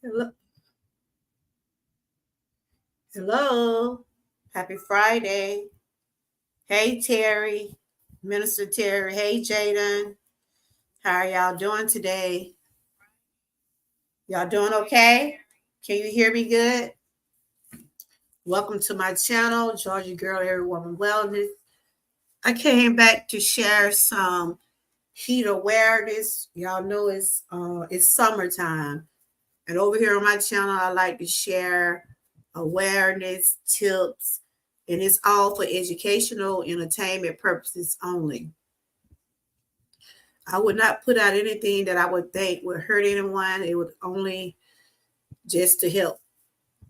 Hello. Hello. Happy Friday. Hey, Terry. Minister Terry. Hey, Jaden. How are y'all doing today? Y'all doing okay? Can you hear me good? Welcome to my channel, Georgia Girl, Every Woman Wellness. I came back to share some heat awareness. Y'all know it's summertime. And over here on my channel, I like to share awareness, tips, and it's all for educational, entertainment purposes only. I would not put out anything that I would think would hurt anyone. It would only just to help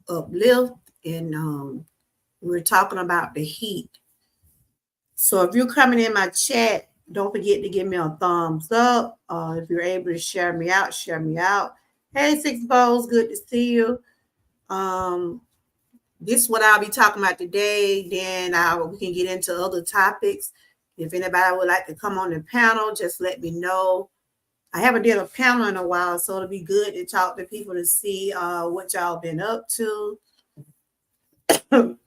uplift. And we're talking about the heat. So if you're coming in my chat, don't forget to give me a thumbs up. If you're able to share me out, share me out. Hey, Six Bowls, good to see you. This is what I'll be talking about today. Then we can get into other topics. If anybody would like to come on the panel, just let me know. I haven't did a panel in a while, so it'll be good to talk to people to see what y'all been up to.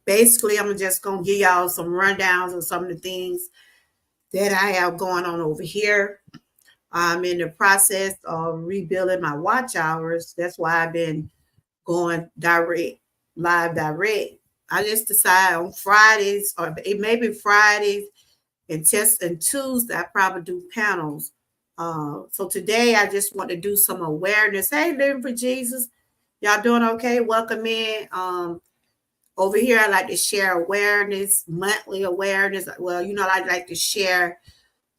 Basically, I'm just going to give y'all some rundowns of some of the things that I have going on over here. I'm in the process of rebuilding my watch hours. That's why I've been going live direct. I just decide on Fridays, or it may be Fridays and Tuesday, I probably do panels. So today I just want to do some awareness. Hey, Living for Jesus. Y'all doing okay? Welcome in. Over here, I like to share awareness, monthly awareness. Well, I like to share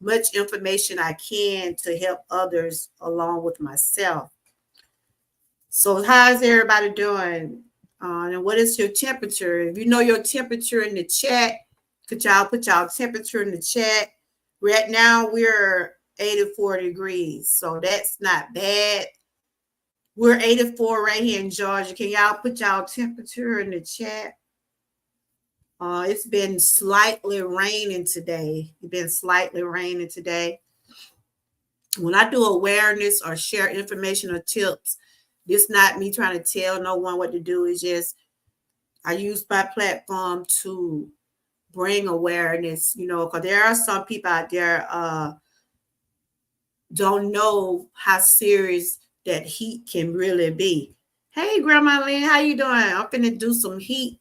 much information I can to help others along with myself. So how's everybody doing? And what is your temperature? If you know your temperature in the chat, could y'all put y'all temperature in the chat? Right now, we're 84 degrees, so that's not bad. We're 84 right here in Georgia. Can y'all put y'all temperature in the chat? It's been slightly raining today. When I do awareness or share information or tips, this not me trying to tell no one what to do. It's just I use my platform to bring awareness, because there are some people out there don't know how serious that heat can really be. Hey, Grandma Lynn, how you doing? I'm finna do some heat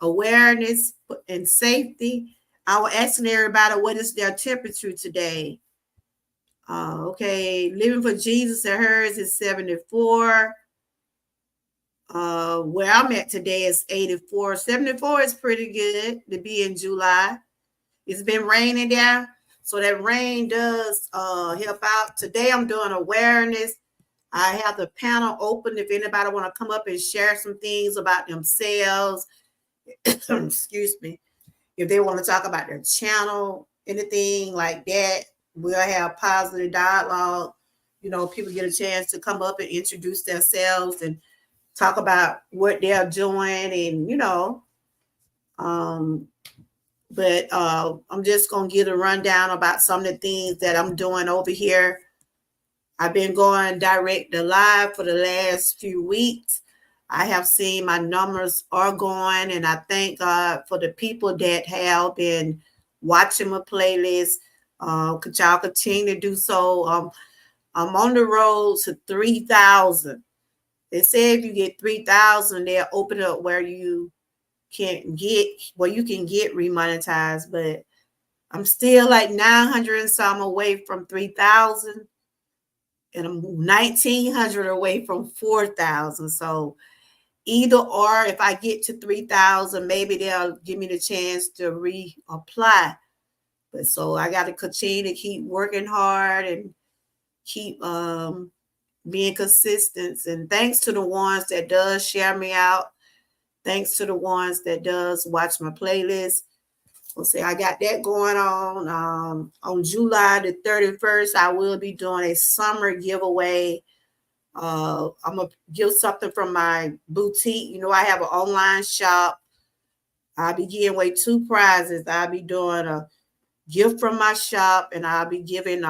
awareness and safety. I was asking everybody what is their temperature today. Okay, Living for Jesus and hers is 74. Where I'm at today is 84. 74 is pretty good to be in July. It's been raining there, so that rain does help out. Today I'm doing awareness. I have the panel open if anybody want to come up and share some things about themselves. Excuse me. If they want to talk about their channel, anything like that, we'll have positive dialogue. People get a chance to come up and introduce themselves and talk about what they're doing, and but I'm just gonna give a rundown about some of the things that I'm doing over here. I've been going direct to live for the last few weeks. I have seen my numbers are going, and I thank God for the people that have been watching my playlist. Could y'all continue to do so? I'm on the road to 3,000. They say if you get 3,000, they'll open up where you can get remonetized. But I'm still like 900 and some away from 3,000, and I'm 1,900 away from 4,000. So either or, if I get to 3,000, maybe they'll give me the chance to reapply. But so I got to continue to keep working hard and keep being consistent. And thanks to the ones that does share me out. Thanks to the ones that does watch my playlist. We'll say I got that going on. On July the 31st, I will be doing a summer giveaway. I'm going to give something from my boutique. I have an online shop. I'll be giving away 2 prizes. I'll be doing a gift from my shop, and I'll be giving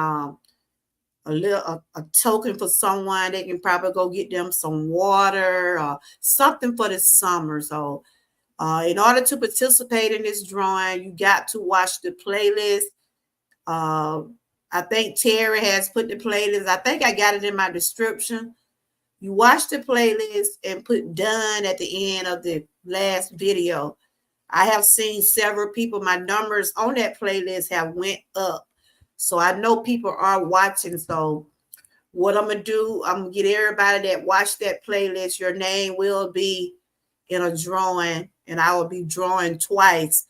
a token for someone. They can probably go get them some water or something for the summer. So in order to participate in this drawing, you got to watch the playlist. I think Terry has put the playlist. I think I got it in my description. You watch the playlist and put done at the end of the last video. I have seen several people, my numbers on that playlist have went up. So I know people are watching. So what I'm going to do, I'm going to get everybody that watched that playlist, your name will be in a drawing, and I will be drawing twice.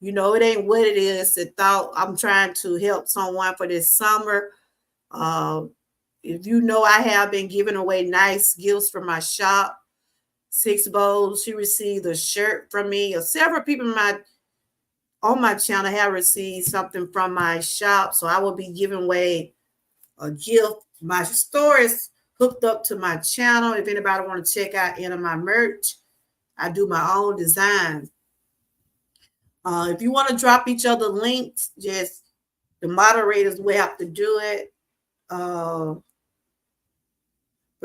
You know, it ain't what it is. The thought I'm trying to help someone for this summer. If you know, I have been giving away nice gifts from my shop. 6 bowls. She received a shirt from me. Several people on my channel have received something from my shop. So I will be giving away a gift. My store is hooked up to my channel. If anybody want to check out any of my merch, I do my own designs. If you want to drop each other links, just the moderators will have to do it. But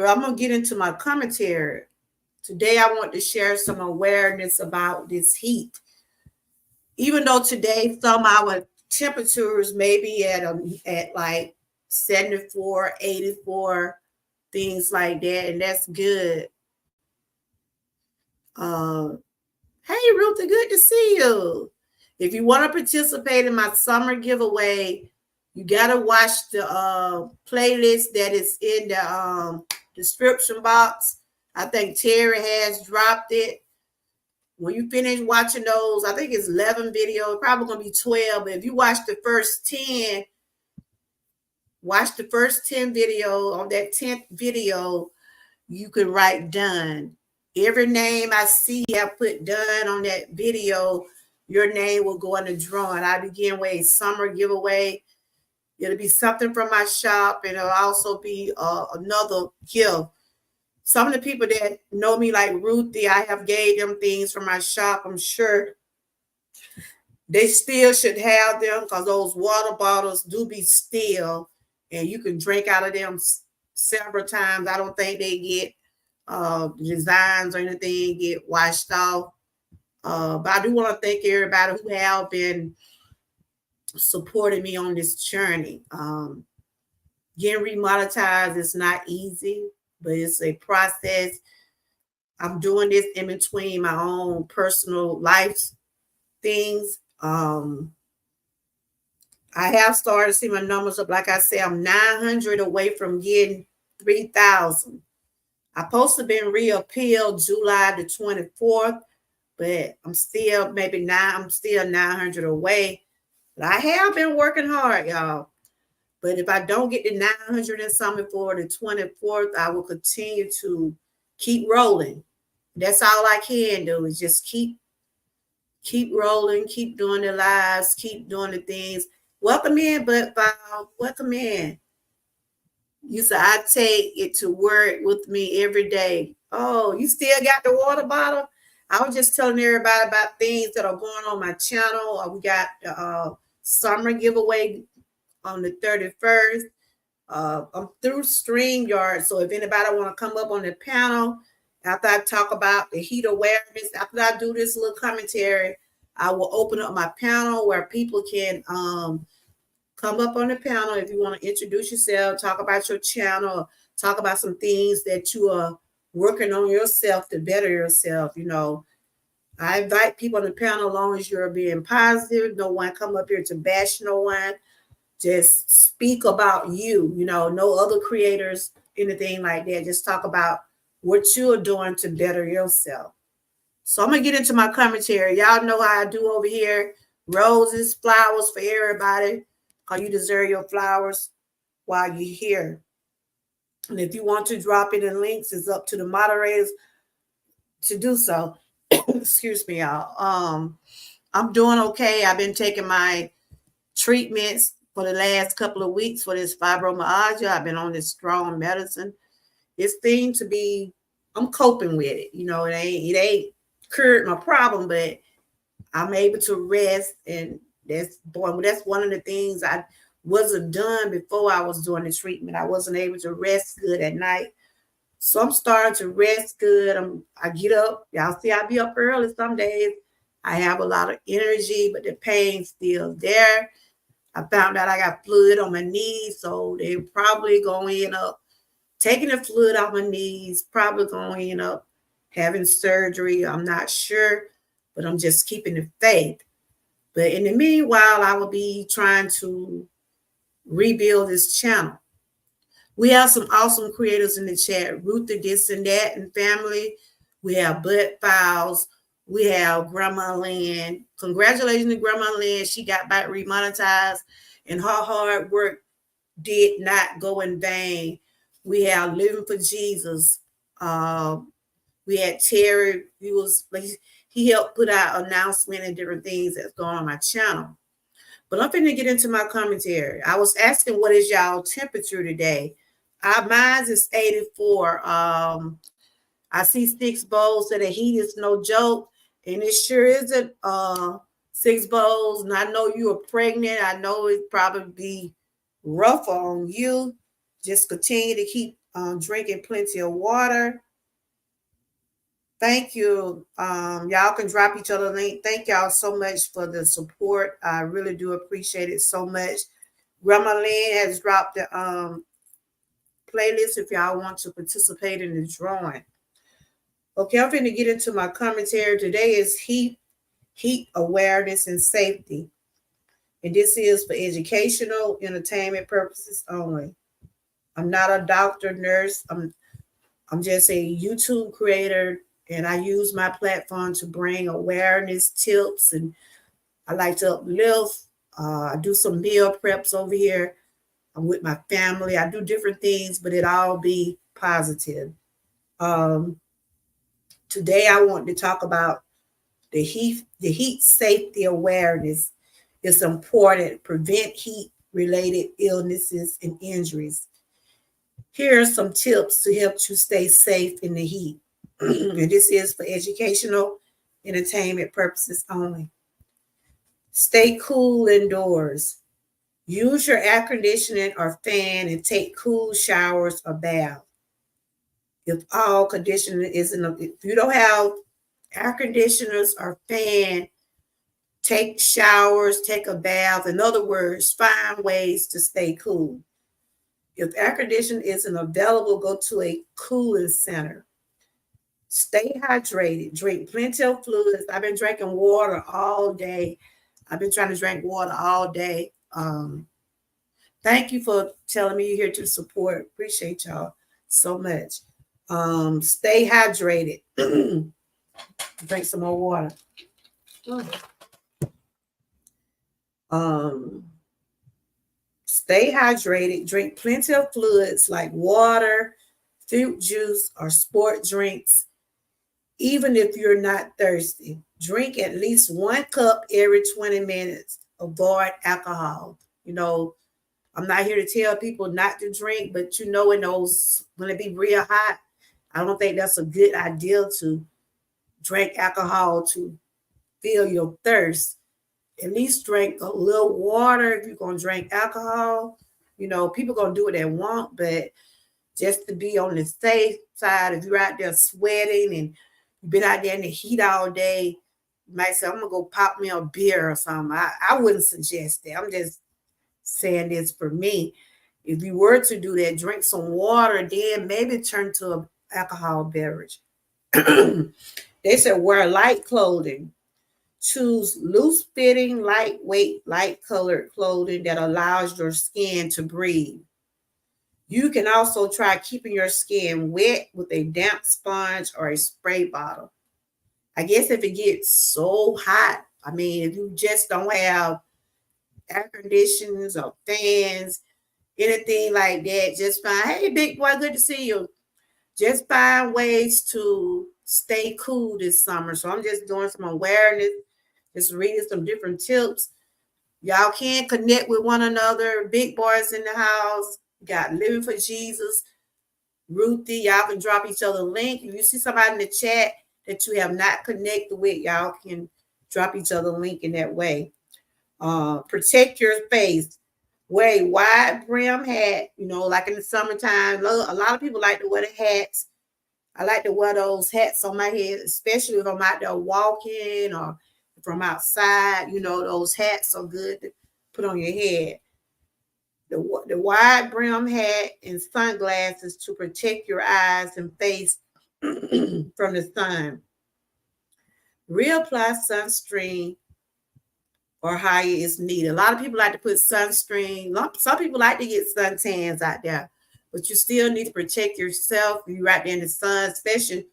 I'm going to get into my commentary. Today, I want to share some awareness about this heat. Even though today, some of our temperatures may be at like 74, 84, things like that, and that's good. Hey, Ruthie, good to see you. If you want to participate in my summer giveaway, you got to watch the playlist that is in the description box. I think Terry has dropped it. When you finish watching those, I think it's 11 videos, probably going to be 12. But if you watch the first 10, watch the first 10 video. On that 10th video, you can write done. Every name I see I put done on that video, your name will go in the drawing. I begin with a summer giveaway. It'll be something from my shop, and it'll also be another gift. Some of the people that know me like Ruthie, I have gave them things from my shop. I'm sure they still should have them because those water bottles do be still, and you can drink out of them several times. I don't think they get designs or anything get washed off. But I do want to thank everybody who have been supporting me on this journey. Getting remonetized is not easy, but it's a process. I'm doing this in between my own personal life things. I have started to see my numbers up. Like I said, I'm 900 away from getting 3,000. I'm supposed to have been reappealed July the 24th, but I'm still 900 away. But I have been working hard, y'all. But if I don't get the 900 and something for the 24th, I will continue to keep rolling. That's all I can do is just keep rolling, keep doing the lives, keep doing the things. Welcome in, Butt File. Welcome in. You said I take it to work with me every day. Oh, you still got the water bottle? I was just telling everybody about things that are going on my channel. We got the summer giveaway on the 31st. I'm through StreamYard, so if anybody want to come up on the panel after I talk about the heat awareness, after I do this little commentary, I will open up my panel where people can come up on the panel if you want to introduce yourself, talk about your channel, talk about some things that you are working on yourself to better yourself. You know, I invite people on the panel as long as you're being positive. No one come up here to bash no one. Just speak about you, you know, no other creators, anything like that. Just talk about what you are doing to better yourself. So I'm going to get into my commentary. Y'all know how I do over here. Roses, flowers for everybody, because you deserve your flowers while you're here. And if you want to drop it in links, it's up to the moderators to do so. Excuse me, y'all. I'm doing okay. I've been taking my treatments for the last couple of weeks for this fibromyalgia. I've been on this strong medicine. It seems to be, I'm coping with it. You know, it ain't cured my problem, but I'm able to rest, and that's one of the things I wasn't done before I was doing the treatment. I wasn't able to rest good at night. So I'm starting to rest good. I get up. Y'all see I be up early some days. I have a lot of energy, but the pain's still there. I found out I got fluid on my knees, so they're probably going to end up taking the fluid off my knees, probably going to end up having surgery. I'm not sure, but I'm just keeping the faith. But in the meanwhile, I will be trying to rebuild this channel. We have some awesome creators in the chat. Ruth the This and That and family. We have Bud Files. We have Grandma Lynn. Congratulations to Grandma Lynn. She got back remonetized, and her hard work did not go in vain. We have Living for Jesus. We had Terry. He helped put out announcement and different things that's going on my channel. But I'm finna get into my commentary. I was asking, what is y'all temperature today? Mine is 84. I see Six Bowls said the heat is no joke, and it sure isn't. Six Bowls, and I know you are pregnant. I know it probably be rough on you. Just continue to keep drinking plenty of water. Thank you. Y'all can drop each other a link. Thank y'all so much for the support. I really do appreciate it so much. Grandma Lynn has dropped the playlist if y'all want to participate in the drawing. Okay, I'm going to get into my commentary. Today is heat awareness and safety. And this is for educational, entertainment purposes only. I'm not a doctor, nurse. I'm just a YouTube creator, and I use my platform to bring awareness, tips, and I like to uplift. I do some meal preps over here. I'm with my family. I do different things, but it all be positive. Today I want to talk about the heat safety awareness. It's important. Prevent heat-related illnesses and injuries. Here are some tips to help you stay safe in the heat. And this is for educational, entertainment purposes only. Stay cool indoors. Use your air conditioning or fan and take cool showers or baths. If you don't have air conditioners or fan, take showers, take a bath. In other words, find ways to stay cool. If air conditioning isn't available, go to a cooling center. Stay hydrated. Drink plenty of fluids. I've been drinking water all day. I've been trying to drink water all day. Thank you for telling me you're here to support. Appreciate y'all so much. Stay hydrated. Drink some more water. Stay hydrated. Drink plenty of fluids like water, fruit juice, or sport drinks. Even if you're not thirsty, drink at least 1 cup every 20 minutes. Avoid alcohol. You know, I'm not here to tell people not to drink, but you know, when it be real hot, I don't think that's a good idea to drink alcohol to feel your thirst. At least drink a little water if you're going to drink alcohol. You know, people going to do what they want, but just to be on the safe side, if you're out there sweating and you've been out there in the heat all day, you might say, I'm going to go pop me a beer or something. I wouldn't suggest that. I'm just saying this for me. If you were to do that, drink some water, then maybe turn to an alcohol beverage. They said wear light clothing. Choose loose-fitting, lightweight, light-colored clothing that allows your skin to breathe. You can also try keeping your skin wet with a damp sponge or a spray bottle. I guess if it gets so hot, I mean, if you just don't have air conditioners or fans, anything like that, just find, hey, big boy, good to see you. Just find ways to stay cool this summer. So I'm just doing some awareness, just reading some different tips. Y'all can connect with one another. Big boys in the house. Got Living for Jesus. Ruthie, y'all can drop each other a link. If you see somebody in the chat that you have not connected with, y'all can drop each other a link in that way. Protect your face. Wear a wide brim hat, like in the summertime. A lot of people like to wear the hats. I like to wear those hats on my head, especially if I'm out there walking or if I'm outside. Those hats are good to put on your head. The wide brim hat and sunglasses to protect your eyes and face from the sun. Reapply sunscreen or higher is needed. A lot of people like to put sunscreen. Some people like to get suntans out there, but you still need to protect yourself. You're right there in the sun, especially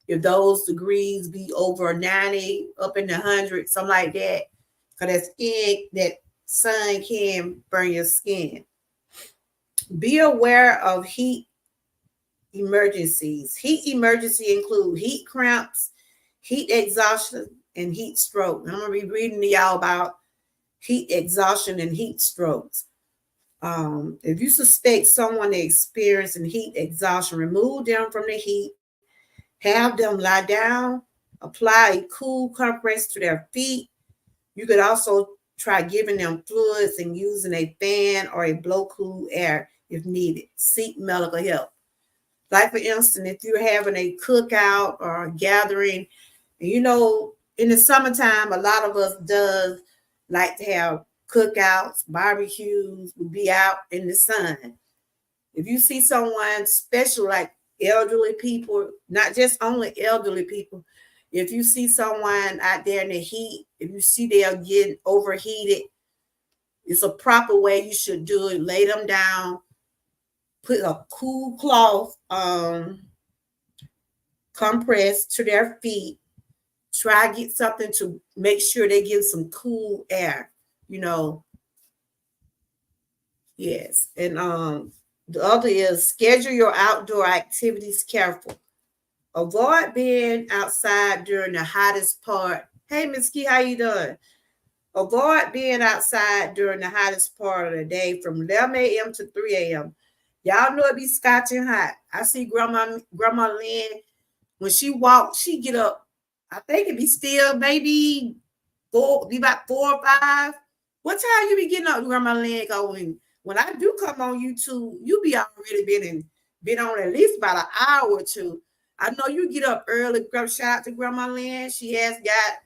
if those degrees be over 90, up in the 100s, something like that. Because that sun can burn your skin. Be aware of heat emergencies. Heat emergency include heat cramps, heat exhaustion, and heat stroke. And I'm going to be reading to y'all about heat exhaustion and heat strokes. If you suspect someone experiencing heat exhaustion, remove them from the heat, have them lie down, apply a cool compress to their feet. You could also try giving them fluids and using a fan or a blow cool air if needed. Seek medical help. Like, for instance, if you're having a cookout or a gathering, in the summertime, a lot of us does like to have cookouts, barbecues, we'll be out in the sun. If you see someone special, like elderly people, not just only elderly people, if you see someone out there in the heat, if you see they're getting overheated, it's a proper way you should do it. Lay them down, put a cool cloth compress to their feet. Try to get something to make sure they give some cool air, Yes. And the other is schedule your outdoor activities careful. Avoid being outside during the hottest part. Hey, Miss Key, how you doing? Avoid being outside during the hottest part of the day from 11 a.m. to 3 a.m. Y'all know it be scorching hot. I see Grandma Lynn, when she walks, she get up. I think it be still maybe about 4 or 5. What time you be getting up, Grandma Lynn? When I do come on YouTube, you be already been on at least about an hour or two. I know you get up early. Shout out to Grandma Lynn. She has got,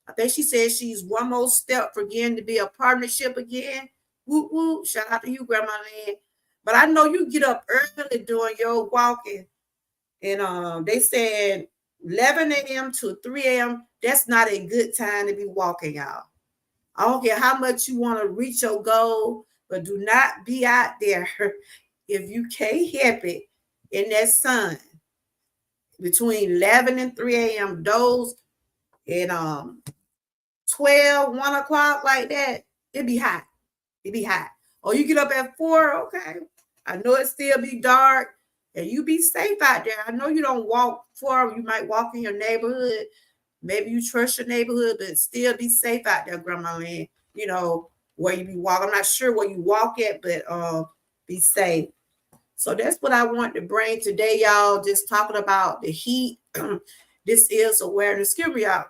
I think she said she's one more step for getting to be a partnership again. Woo woo. Shout out to you, Grandma Lynn. But I know you get up early doing your walking. And they said 11 a.m. to 3 a.m., that's not a good time to be walking, y'all. I don't care how much you want to reach your goal, but do not be out there if you can't help it in that sun between 11 and 3 a.m. Those and 12, 1 o'clock like that, it'd be hot. It'd be hot. Or you get up at 4, okay. I know it still be dark. And you be safe out there. I know you don't walk far. You might walk in your neighborhood. Maybe you trust your neighborhood, but still be safe out there, Grandma Lynn. Where you be walking. I'm not sure where you walk at, but be safe. So that's what I want to bring today, y'all. Just talking about the heat. This is awareness. Excuse me, y'all.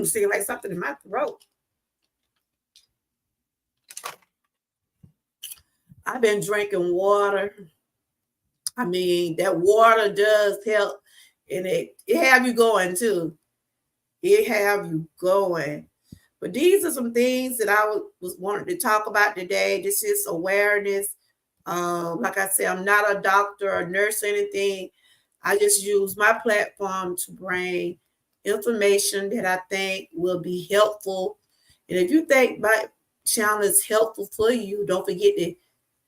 Seems like something in my throat. I've been drinking water. I mean, that water does help, and it have you going too. It have you going. But these are some things that I was wanting to talk about today. This is awareness. Like I said, I'm not a doctor or nurse or anything. I just use my platform to bring information that I think will be helpful. And if you think my channel is helpful for you, don't forget to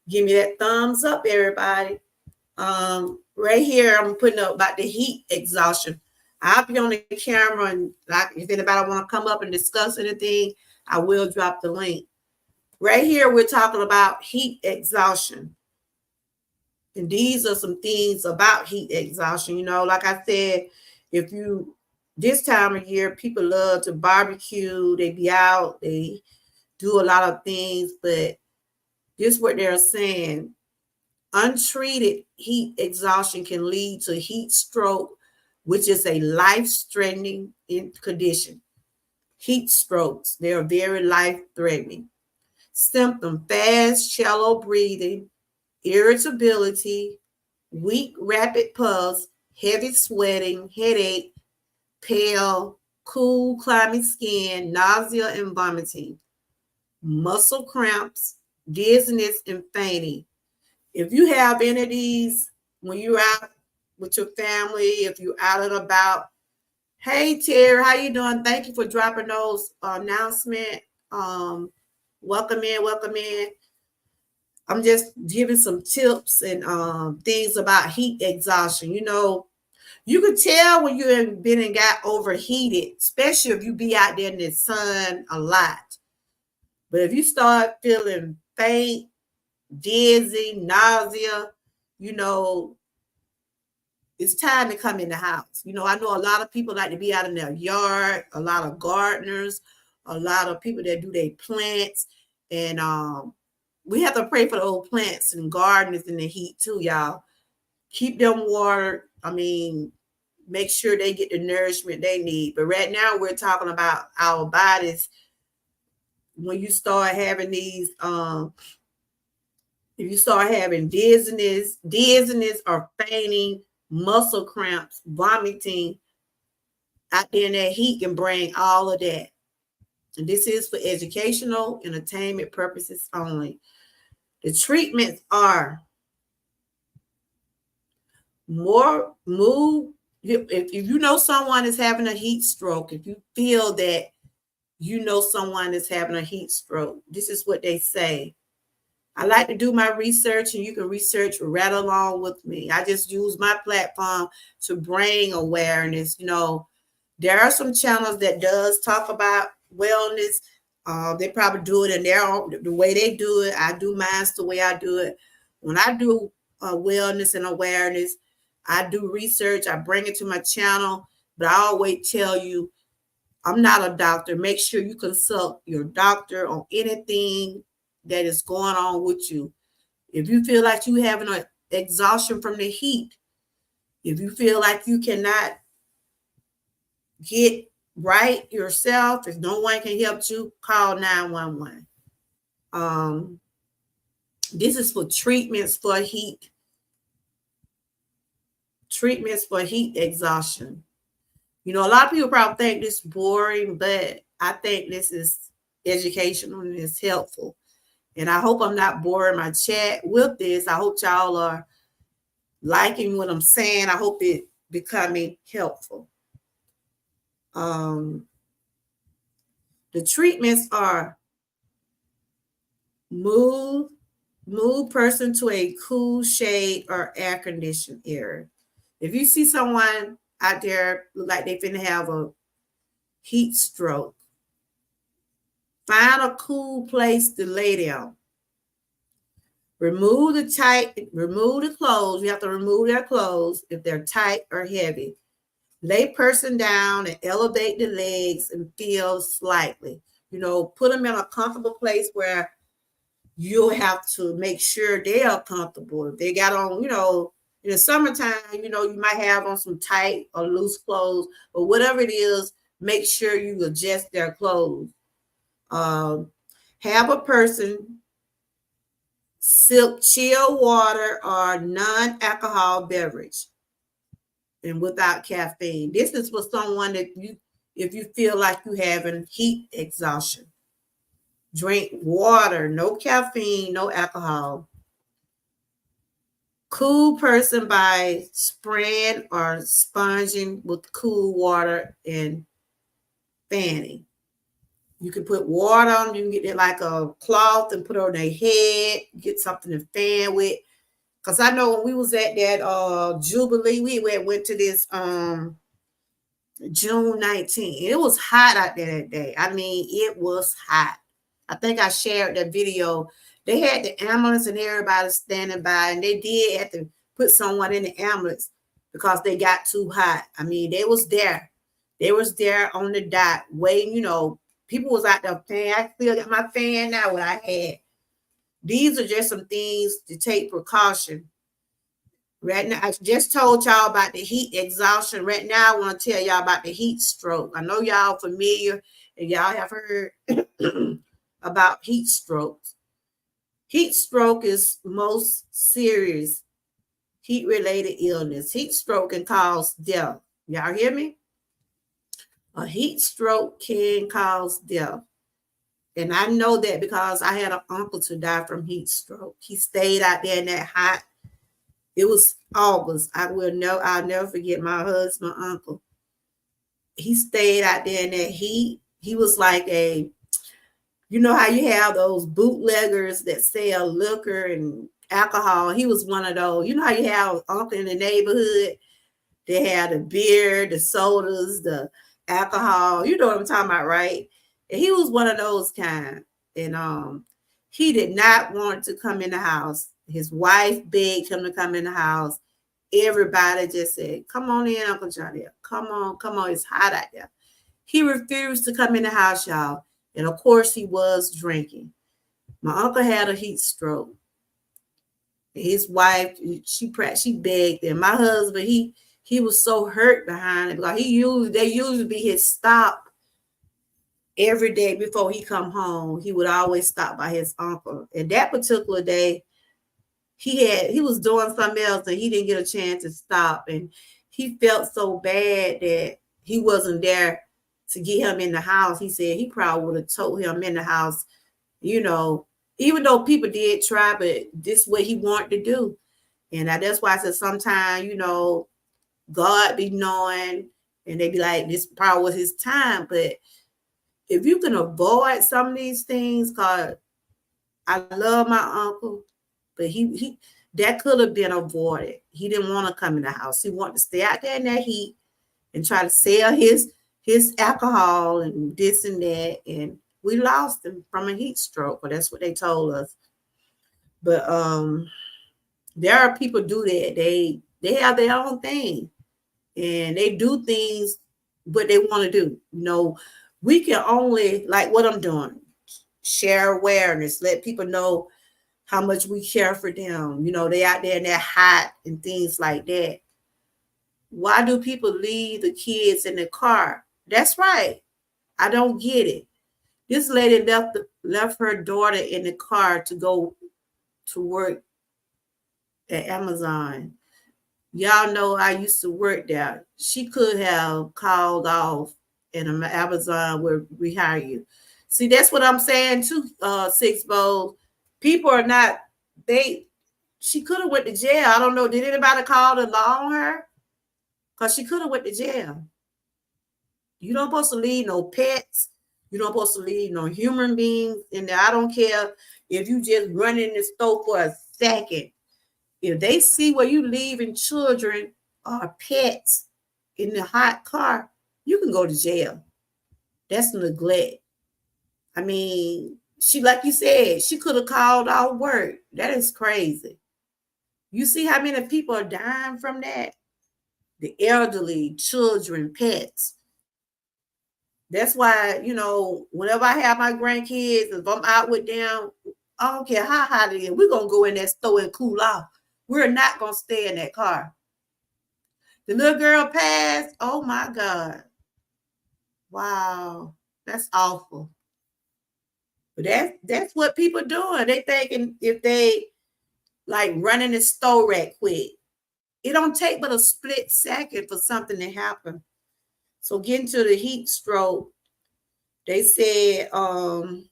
give me that thumbs up, everybody. Right here, I'm putting up about the heat exhaustion. I'll be on the camera, and if anybody want to come up and discuss anything, I will drop the link. Right here, we're talking about heat exhaustion. And these are some things about heat exhaustion. Like I said, this time of year, people love to barbecue. They be out, they do a lot of things, but this is what they're saying. Untreated heat exhaustion can lead to heat stroke, which is a life-threatening condition. Heat strokes, they are very life-threatening. Symptom: fast, shallow breathing, irritability, weak, rapid pulse, heavy sweating, headache, pale, cool, clammy skin, nausea and vomiting, muscle cramps, dizziness, and fainting. If you have any of these when you're out with your family, if you're out and about, hey Terry, how you doing? Thank you for dropping those announcements. Welcome in, welcome in. I'm just giving some tips and things about heat exhaustion. You know, you could tell when you have been and got overheated, especially if you be out there in the sun a lot. But if you start feeling faint, dizzy, nausea, you know, it's time to come in the house. You know, I know a lot of people like to be out in their yard, a lot of gardeners, a lot of people that do their plants. And we have to pray for the old plants and gardens in the heat too, y'all. Keep them watered. I mean, make sure they get the nourishment they need. But right now we're talking about our bodies. When you start having these, if you start having dizziness or fainting, muscle cramps, vomiting, out there in that heat can bring all of that. And this is for educational, entertainment purposes only. The treatments are more move. If you know someone is having a heat stroke, if you feel that you know someone is having a heat stroke, this is what they say. I like to do my research, and you can research right along with me. I just use my platform to bring awareness. You know, there are some channels that does talk about wellness. They probably do it in their own, the way they do it. I do mine the way I do it. When I do wellness and awareness, I do research. I bring it to my channel, but I always tell you, I'm not a doctor. Make sure you consult your doctor on anything that is going on with you. If you feel like you having an exhaustion from the heat, if you feel like you cannot get right yourself, if no one can help you, call 911. This is for treatments for heat exhaustion. You know, a lot of people probably think this is boring, but I think this is educational and it's helpful. And I hope I'm not boring my chat with this. I hope y'all are liking what I'm saying. I hope it becoming helpful. The treatments are move person to a cool shade or air conditioned area. If you see someone out there look like they finna have a heat stroke, find a cool place to lay down. Remove the clothes. You have to remove their clothes if they're tight or heavy. Lay person down and elevate the legs and feel slightly. You know, put them in a comfortable place where you'll have to make sure they are comfortable. If they got on, you know, in the summertime, you know, you might have on some tight or loose clothes, but whatever it is, make sure you adjust their clothes. Have a person sip chill water or non-alcohol beverage and without caffeine. This is for someone that if you feel like you having heat exhaustion. Drink water, no caffeine, no alcohol. Cool person by spraying or sponging with cool water and fanning. You can put water on them. You can get it like a cloth and put it on their head, get something to fan with. Because I know when we was at that Jubilee, we went to this June 19th. It was hot out there that day. I mean, it was hot. I think I shared that video. They had the ambulance and everybody standing by, and they did have to put someone in the ambulance because they got too hot. I mean, they was there. They was there on the dot waiting, you know. People was out there fan. I still got my fan now, what I had. These are just some things to take precaution. Right now, I just told y'all about the heat exhaustion. Right now, I want to tell y'all about the heat stroke. I know y'all familiar and y'all have heard about heat strokes. Heat stroke is most serious heat-related illness. Heat stroke can cause death. Y'all hear me? A heat stroke can cause death. And I know that because I had an uncle to die from heat stroke. He stayed out there in that hot. It was August. I'll never forget my husband, uncle. He stayed out there in that heat. He was like you know how you have those bootleggers that sell liquor and alcohol. He was one of those. You know how you have uncle in the neighborhood. They had the beer, the sodas, the alcohol. You know what I'm talking about, right? And he was one of those kind. And he did not want to come in the house. His wife begged him to come in the house. Everybody just said, come on in, Uncle Johnny. Come on. It's hot out there. He refused to come in the house, y'all. And of course, he was drinking. My uncle had a heat stroke. His wife, she begged him. My husband, he was so hurt behind it because they usually be his stop every day before he come home. He would always stop by his uncle. And that particular day, he was doing something else and he didn't get a chance to stop. And he felt so bad that he wasn't there to get him in the house. He said he probably would have told him in the house, you know, even though people did try, but this is what he wanted to do. And that's why I said sometimes, you know, God be knowing and they be like, this probably was his time. But if you can avoid some of these things, because I love my uncle, but he that could have been avoided. He didn't want to come in the house. He wanted to stay out there in that heat and try to sell his alcohol and this and that. And we lost him from a heat stroke, but that's what they told us. But there are people do that. They have their own thing and they do things what they want to do. You know, we can only, like what I'm doing, share awareness, let people know how much we care for them. You know, they out there and they're hot and things like that. Why do people leave the kids in the car? That's right. I don't get it. This lady left her daughter in the car to go to work at Amazon. Y'all know I used to work there. She could have called off and Amazon would rehire you. See, that's what I'm saying too, Six Bowls. People are not, she could have went to jail. I don't know. Did anybody call the law on her? Because she could have went to jail. You don't supposed to leave no pets. You don't supposed to leave no human beings in there. I don't care if you just run in the store for a second. If they see where you leaving children or pets in the hot car, you can go to jail. That's neglect. I mean, she, like you said, she could have called off work. That is crazy. You see how many people are dying from that? The elderly, children, pets. That's why, you know, whenever I have my grandkids, if I'm out with them, I don't care how hot it is, we're going to go in that store and cool off. We're not going to stay in that car. The little girl passed. Oh, my God. Wow. That's awful. But that's what people doing. They thinking if they like running the store right quick, it don't take but a split second for something to happen. So getting to the heat stroke, they said, hold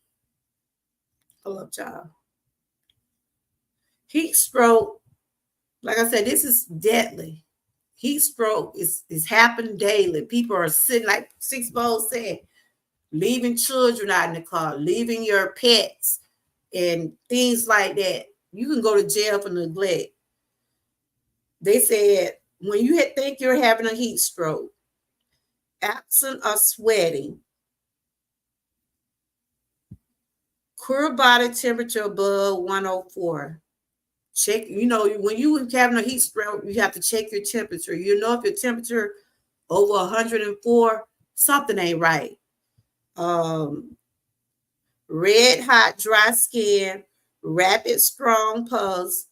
up, y'all. Heat stroke, like I said, this is deadly. Heat stroke is happening daily. People are sitting, like Six Bowls said, leaving children out in the car, leaving your pets and things like that. You can go to jail for neglect. They said, when you think you're having a heat stroke, absent or sweating, core body temperature above 104. Check, you know, when you having a heat stroke, you have to check your temperature. You know, if your temperature over 104, something ain't right. Red hot, dry skin, rapid, strong pulse,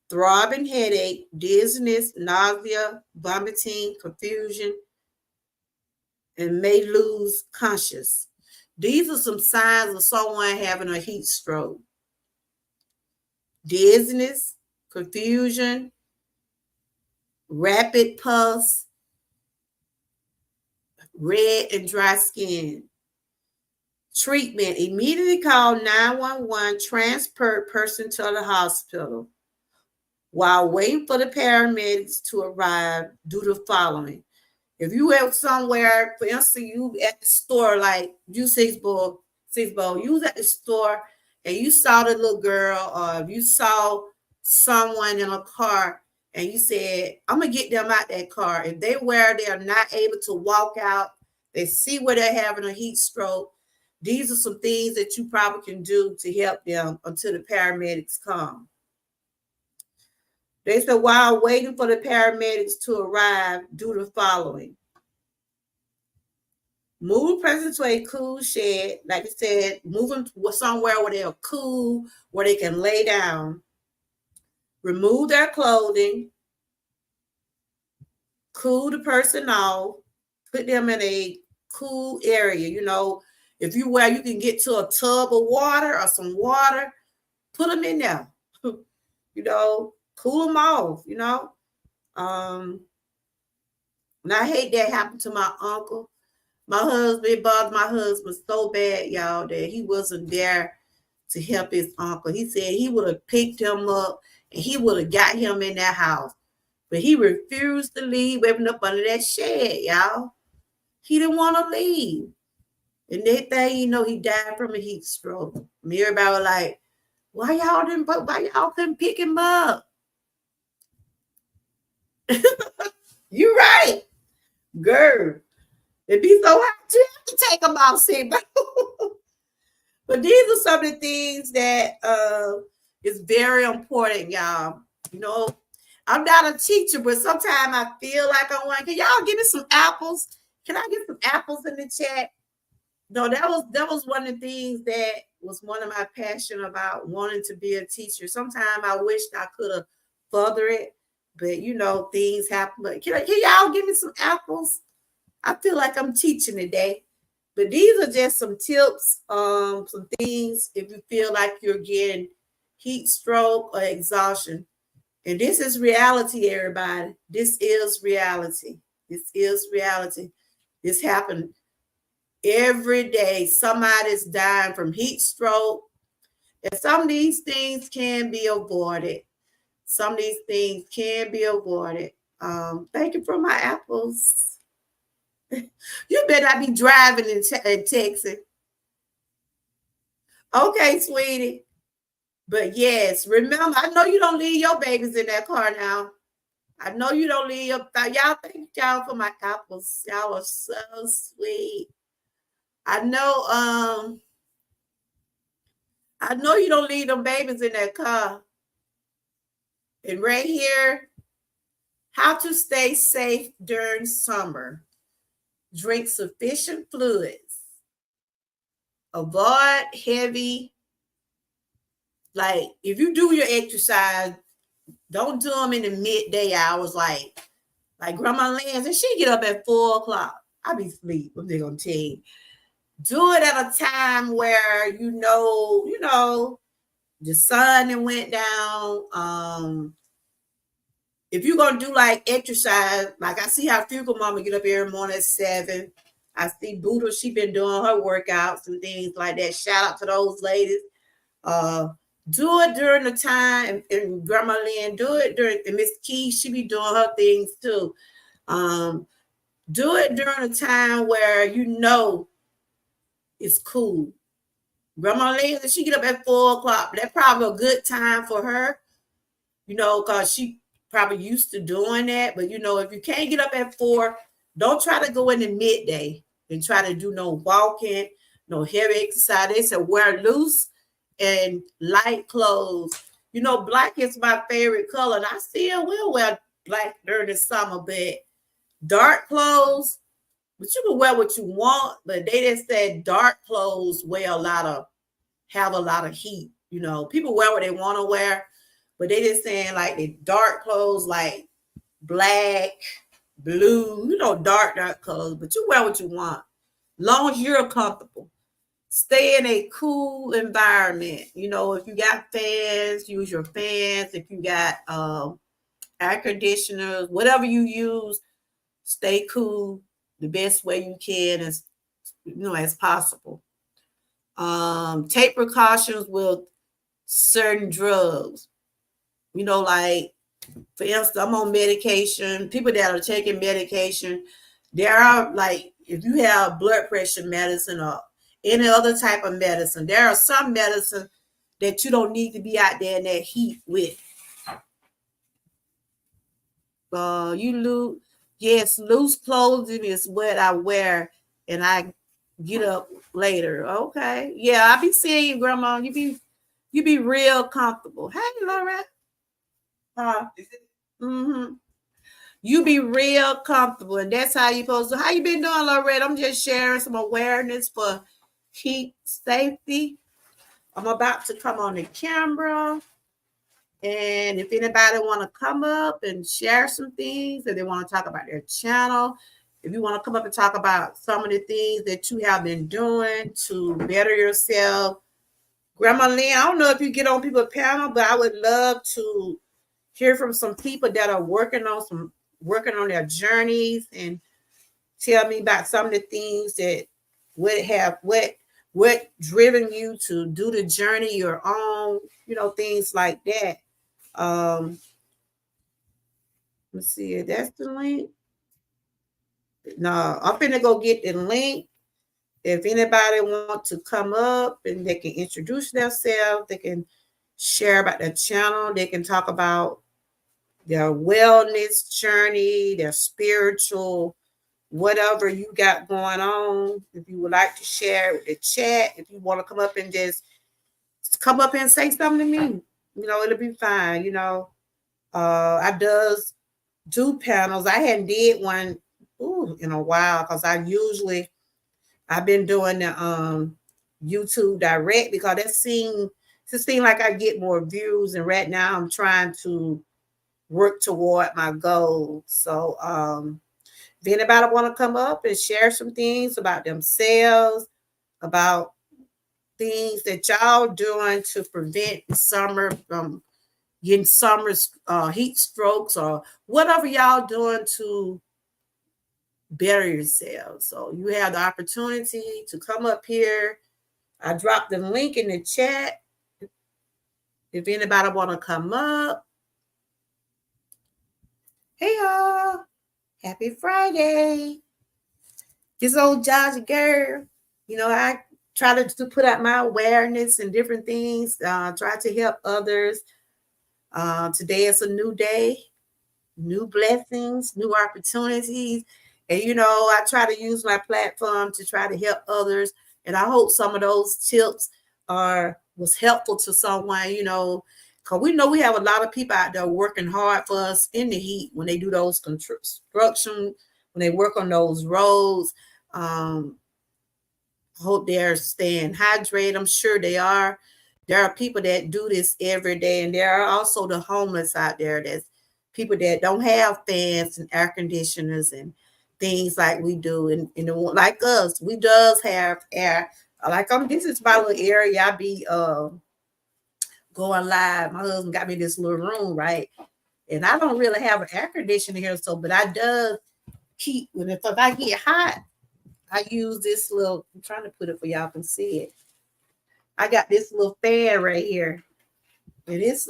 throbbing headache, dizziness, nausea, vomiting, confusion, and may lose conscious. These are some signs of someone having a heat stroke. Dizziness, confusion, rapid pulse, red and dry skin. Treatment: immediately call 911, transfer person to the hospital. While waiting for the paramedics to arrive, do the following. If you went somewhere, for instance, you at the store, like you you was at the store and you saw the little girl, or if you saw someone in a car and you said, I'm gonna get them out that car. If they are not able to walk out, they see where they're having a heat stroke. These are some things that you probably can do to help them until the paramedics come. They said, while waiting for the paramedics to arrive, do the following. Move person to a cool shed. Like I said, move them somewhere where they're cool, where they can lay down. Remove their clothing. Cool the person off. Put them in a cool area. You know, if you can get to a tub of water or some water, put them in there. You know, cool them off, you know. And I hate that happened to my uncle. My husband, it bothered my husband so bad, y'all, that he wasn't there to help his uncle. He said he would have picked him up and he would have got him in that house. But he refused to leave, wrapping up under that shed, y'all. He didn't want to leave. And that thing, you know, he died from a heat stroke. And everybody was like, why y'all couldn't pick him up? You right, girl. It'd be so hard to have to take them out, see, but these are some of the things that is very important, y'all. You know, I'm not a teacher, but sometimes I feel like I want. Can y'all give me some apples? Can I get some apples in the chat? No, that was one of the things that was one of my passion about wanting to be a teacher. Sometimes I wished I could have furthered it, but you know, things happen. But can y'all give me some apples? I feel like I'm teaching today. But these are just some tips, some things if you feel like you're getting heat stroke or exhaustion. And this is reality, everybody. This is reality. This is reality. This happened every day. Somebody's dying from heat stroke. And some of these things can be avoided. Some of these things can be avoided. Thank you for my apples. You better not be driving and texting. Okay, sweetie. But yes, remember, I know you don't leave your babies in that car now. I know you don't leave your, y'all, thank y'all for my apples. Y'all are so sweet. I know you don't leave them babies in that car. And right here, how to stay safe during summer. Drink sufficient fluids. Avoid heavy, like if you do your exercise, don't do them in the midday hours like Grandma Lance, and she get up at 4 o'clock. I be asleep. I'm just gonna tell you. Do it at a time where you know the sun went down. If you're gonna do like exercise, like I see how Fugal Mama get up every morning at 7. I see Buddha, she been doing her workouts and things like that. Shout out to those ladies. Do it during the time, and Grandma Lynn, do it during, and Miss Key, she be doing her things too. Do it during a time where you know it's cool. Grandma Lynn, she get up at 4 o'clock. That's probably a good time for her, you know, because she probably used to doing that. But you know, if you can't get up at 4, don't try to go in the midday and try to do no walking, no heavy exercise. They said wear loose and light clothes. You know, black is my favorite color, and I still will wear black during the summer, but dark clothes, but you can wear what you want, but they just said dark clothes have a lot of heat. You know, people wear what they want to wear, but they just saying like the dark clothes, like black, blue, you know, dark colors, but you wear what you want, long as you're comfortable. stay in a cool environment. You know, if you got fans, use your fans. If you got air conditioners, whatever you use, stay cool the best way you can as as possible. Take precautions with certain drugs. You know, like for instance, I'm on medication. People that are taking medication, there are like if you have blood pressure medicine or any other type of medicine, there are some medicine that you don't need to be out there in that heat with. Loose clothing is what I wear, and I get up later. Okay, yeah, I be seeing you, Grandma. You be real comfortable. Hey, Laura. Mm-hmm. You be real comfortable, and that's how you supposed to. How you been doing, Loretta? I'm just sharing some awareness for heat safety. I'm about to come on the camera, and if anybody want to come up and share some things, if they want to talk about their channel, if you want to come up and talk about some of the things that you have been doing to better yourself, Grandma Lynn, I don't know if you get on people's panel, but I would love to hear from some people that are working on their journeys and tell me about some of the things that would have what driven you to do the journey you're on, things like that. Let's see if that's the link. No, I'm finna go get the link. If anybody wants to come up and they can introduce themselves, they can share about their channel, they can talk about their wellness journey, their spiritual, whatever you got going on. If you would like to share with the chat, if you want to come up and just come up and say something to me, it'll be fine. I does do panels. I hadn't did one in a while because I've been doing the YouTube direct because it seems like I get more views, and right now I'm trying to work toward my goal. So if anybody want to come up and share some things about themselves, about things that y'all doing to prevent summer from getting summer heat strokes or whatever y'all doing to better yourselves. So you have the opportunity to come up here. I dropped the link in the chat. If anybody want to come up. Hey y'all. Happy Friday. This old Georgia girl. I try to put out my awareness and different things. Try to help others. Today is a new day, new blessings, new opportunities. And, I try to use my platform to try to help others. And I hope some of those tips was helpful to someone, because we know we have a lot of people out there working hard for us in the heat when they do those construction, when they work on those roads. I hope they're staying hydrated. I'm sure they are. There are people that do this every day, and there are also the homeless out there. That's people that don't have fans and air conditioners and things like we do. And like us, we does have air. Like this is my little area. I be going live. My husband got me this little room, right? And I don't really have an air conditioner here, but I does keep if I get hot, I use this little, I'm trying to put it for y'all can see it. I got this little fan right here. And it's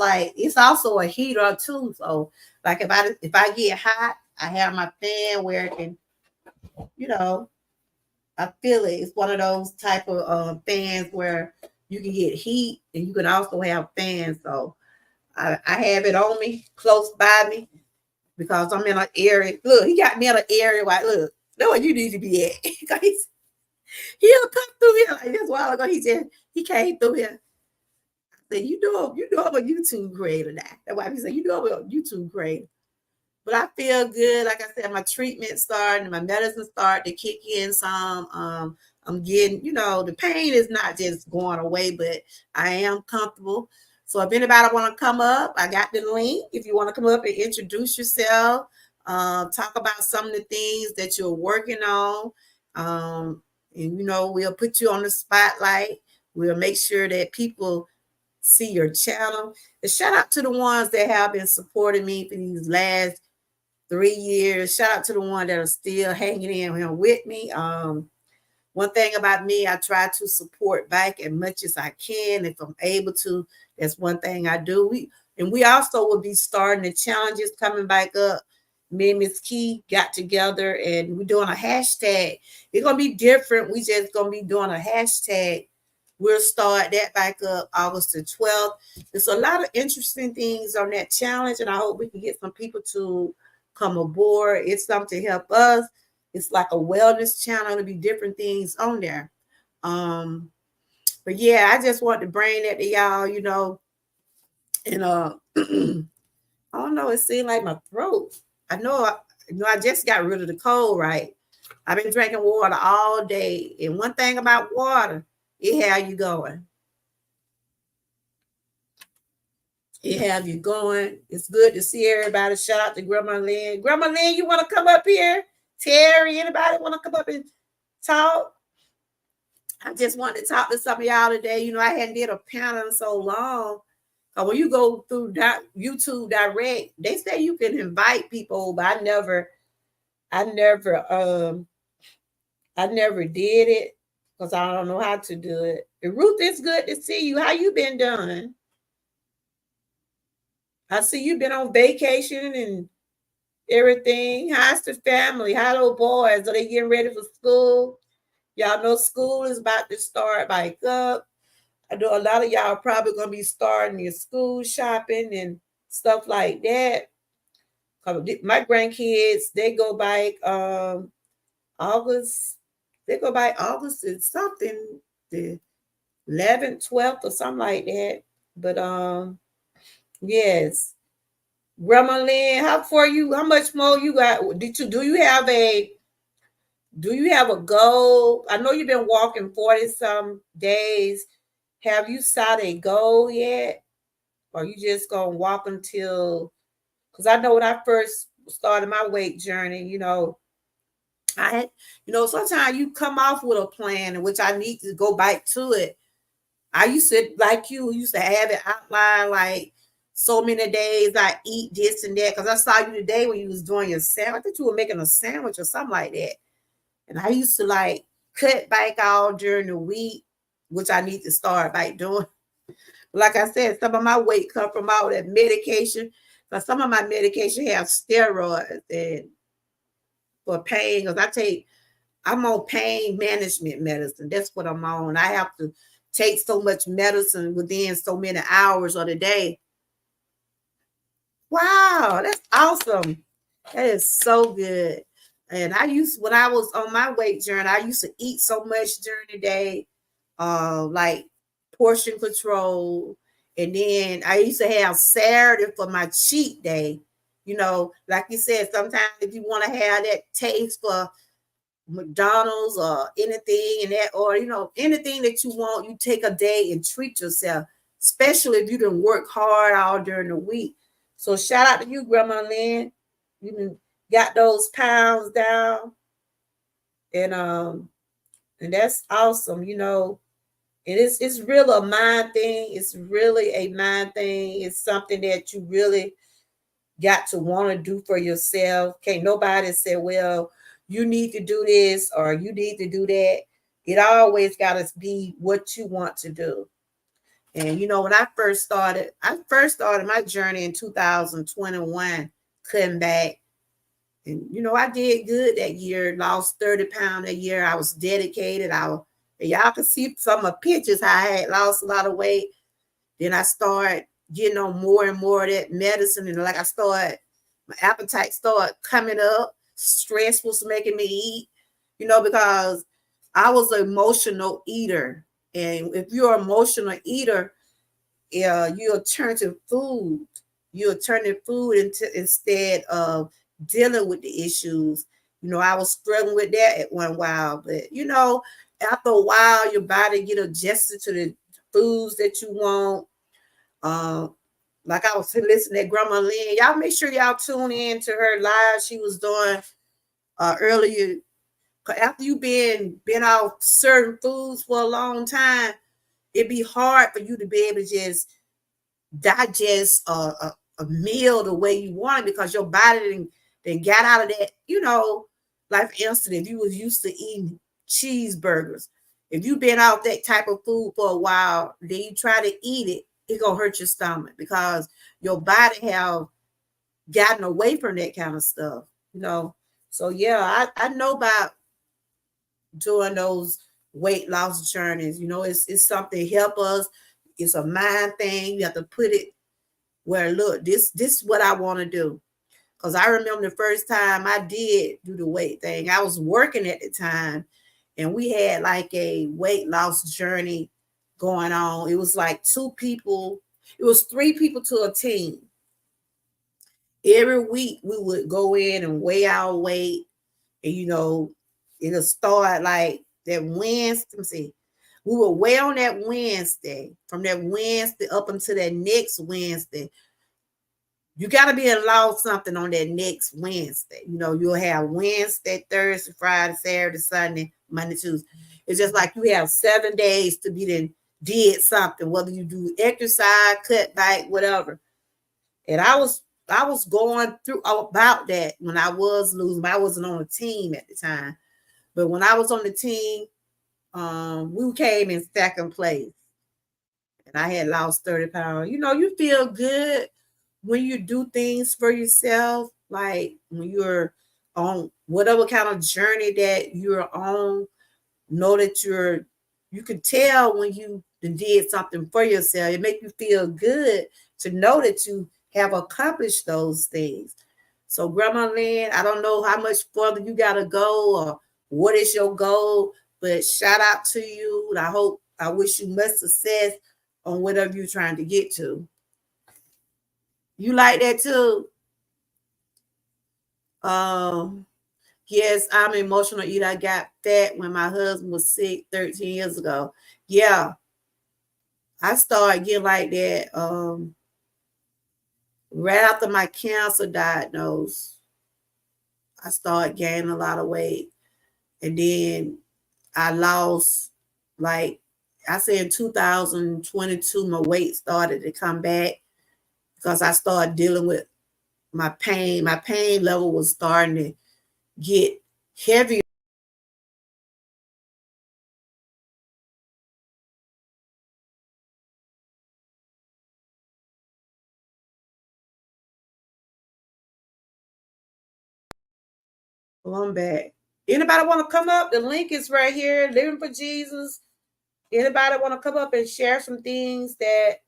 also a heater too. So like if I get hot, I have my fan where it can, I feel it. It's one of those type of fans where you can get heat and you can also have fans. So I have it on me, close by me, because I'm in an area. Look, he got me in an area like, look, know where you need to be at. He'll come through here. Like this while ago, he came through here. I said, you know I'm a YouTube creator now. That's why he said, you know I'm a YouTube creator. But I feel good. Like I said, my treatment started, my medicine started to kick in some. I'm getting, the pain is not just going away, but I am comfortable. So if anybody want to come up, I got the link. If you want to come up and introduce yourself, talk about some of the things that you're working on. And, we'll put you on the spotlight. We'll make sure that people see your channel. And shout out to the ones that have been supporting me for these last 3 years. Shout out to the ones that are still hanging in with me. One thing about me, I try to support back as much as I can. If I'm able to, that's one thing I do. We also will be starting the challenges coming back up. Me and Miss Key got together and we're doing a hashtag. It's going to be different. We just going to be doing a hashtag. We'll start that back up August the 12th. There's a lot of interesting things on that challenge, and I hope we can get some people to come aboard. It's something to help us. It's like a wellness channel. There'll be different things on there. But yeah, I just want to bring that to y'all, and I don't know, it seemed like my throat. I know I just got rid of the cold, right? I've been drinking water all day. And one thing about water, it have you going. It have you going. It's good to see everybody. Shout out to Grandma Lynn. Grandma Lynn, you want to come up here? Terry, anybody want to come up and talk? I just wanted to talk to some of y'all today. I hadn't did a panel in so long. When you go through YouTube Direct, they say you can invite people, but I never did it because I don't know how to do it. Ruth, it's good to see you. How you been doing? I see you've been on vacation and everything. How's the family? How those boys? Are they getting ready for school? Y'all know school is about to start back up. I know a lot of y'all probably going to be starting your school shopping and stuff like that. My grandkids, they go back August. They go by August and something, the 11th, 12th, or something like that. But yes. Grandma Lynn, how much more you got? Do you have a goal? I know you've been walking 40 some days. Have you set a goal yet? Or you just gonna walk until, because I know when I first started my weight journey, sometimes you come off with a plan in which I need to go back to it. I used to, like you used to have it outlined like so many days I eat this and that. Because I saw you today when you was doing your sandwich. I think you were making a sandwich or something like that. And I used to like cut back all during the week, which I need to start back doing. Like I said, some of my weight come from all that medication. But some of my medication have steroids and for pain. Because I'm on pain management medicine. That's what I'm on. I have to take so much medicine within so many hours of the day. Wow, that's awesome. That is so good. And when I was on my weight journey, I used to eat so much during the day, like portion control. And then I used to have Saturday for my cheat day. Like you said, sometimes if you want to have that taste for McDonald's or anything in that, or anything that you want, you take a day and treat yourself, especially if you didn't work hard all during the week. So shout out to you, Grandma Lynn. You got those pounds down, and that's awesome. It's really a mind thing. It's really a mind thing. It's something that you really got to want to do for yourself. Can't nobody say, well, you need to do this or you need to do that. It always got to be what you want to do. And when I first started my journey in 2021, cutting back. And I did good that year, lost 30 pounds that year. I was dedicated. And y'all can see some of my pictures how I had lost a lot of weight. Then I started getting on more and more of that medicine. And like my appetite started coming up. Stress was making me eat, because I was an emotional eater. And if you're an emotional eater, you'll turn to food. You'll turn to food instead of dealing with the issues. I was struggling with that at one while. But, after a while, your body get adjusted to the foods that you want. Like I was listening to Grandma Lynn. Y'all make sure y'all tune in to her live she was doing earlier a After you've been off certain foods for a long time, it'd be hard for you to be able to just digest a meal the way you want it, because your body then got out of that, like for instance, if you was used to eating cheeseburgers, if you've been off that type of food for a while, then you try to eat it, it's gonna hurt your stomach because your body have gotten away from that kind of stuff. So yeah, I know about doing those weight loss journeys. It's something to help us. It's a mind thing. You have to put it where, look, this is what I want to do. Because I remember the first time I did do the weight thing, I was working at the time, and we had like a weight loss journey going on. It was like 2 people. It was 3 people to a team. Every week we would go in and weigh our weight, and it'll start like that Wednesday. Let me see. We will weigh on that Wednesday. From that Wednesday up until that next Wednesday, you got to be allowed something on that next Wednesday. You'll have Wednesday, Thursday, Friday, Saturday, Sunday, Monday, Tuesday. It's just like you have 7 days to be then did something, whether you do exercise, cut back, whatever. And I was going through about that when I was losing. I wasn't on a team at the time. But when I was on the team, we came in second place. And I had lost 30 pounds. You feel good when you do things for yourself, like when you're on whatever kind of journey that you're on, know that you can tell when you did something for yourself. It makes you feel good to know that you have accomplished those things. So Grandma Lynn, I don't know how much further you got to go or what is your goal, but shout out to you. And I wish you much success on whatever you're trying to get to. You like that too? Yes, I'm an emotional eater. I got fat when my husband was sick 13 years ago. Yeah, I started getting like that right after my cancer diagnosis. I started gaining a lot of weight. And then I lost, like I said, in 2022, my weight started to come back because I started dealing with my pain. My pain level was starting to get heavier. Well, I'm back. Anybody want to come up? The link is right here. Living for Jesus. Anybody want to come up and share some things that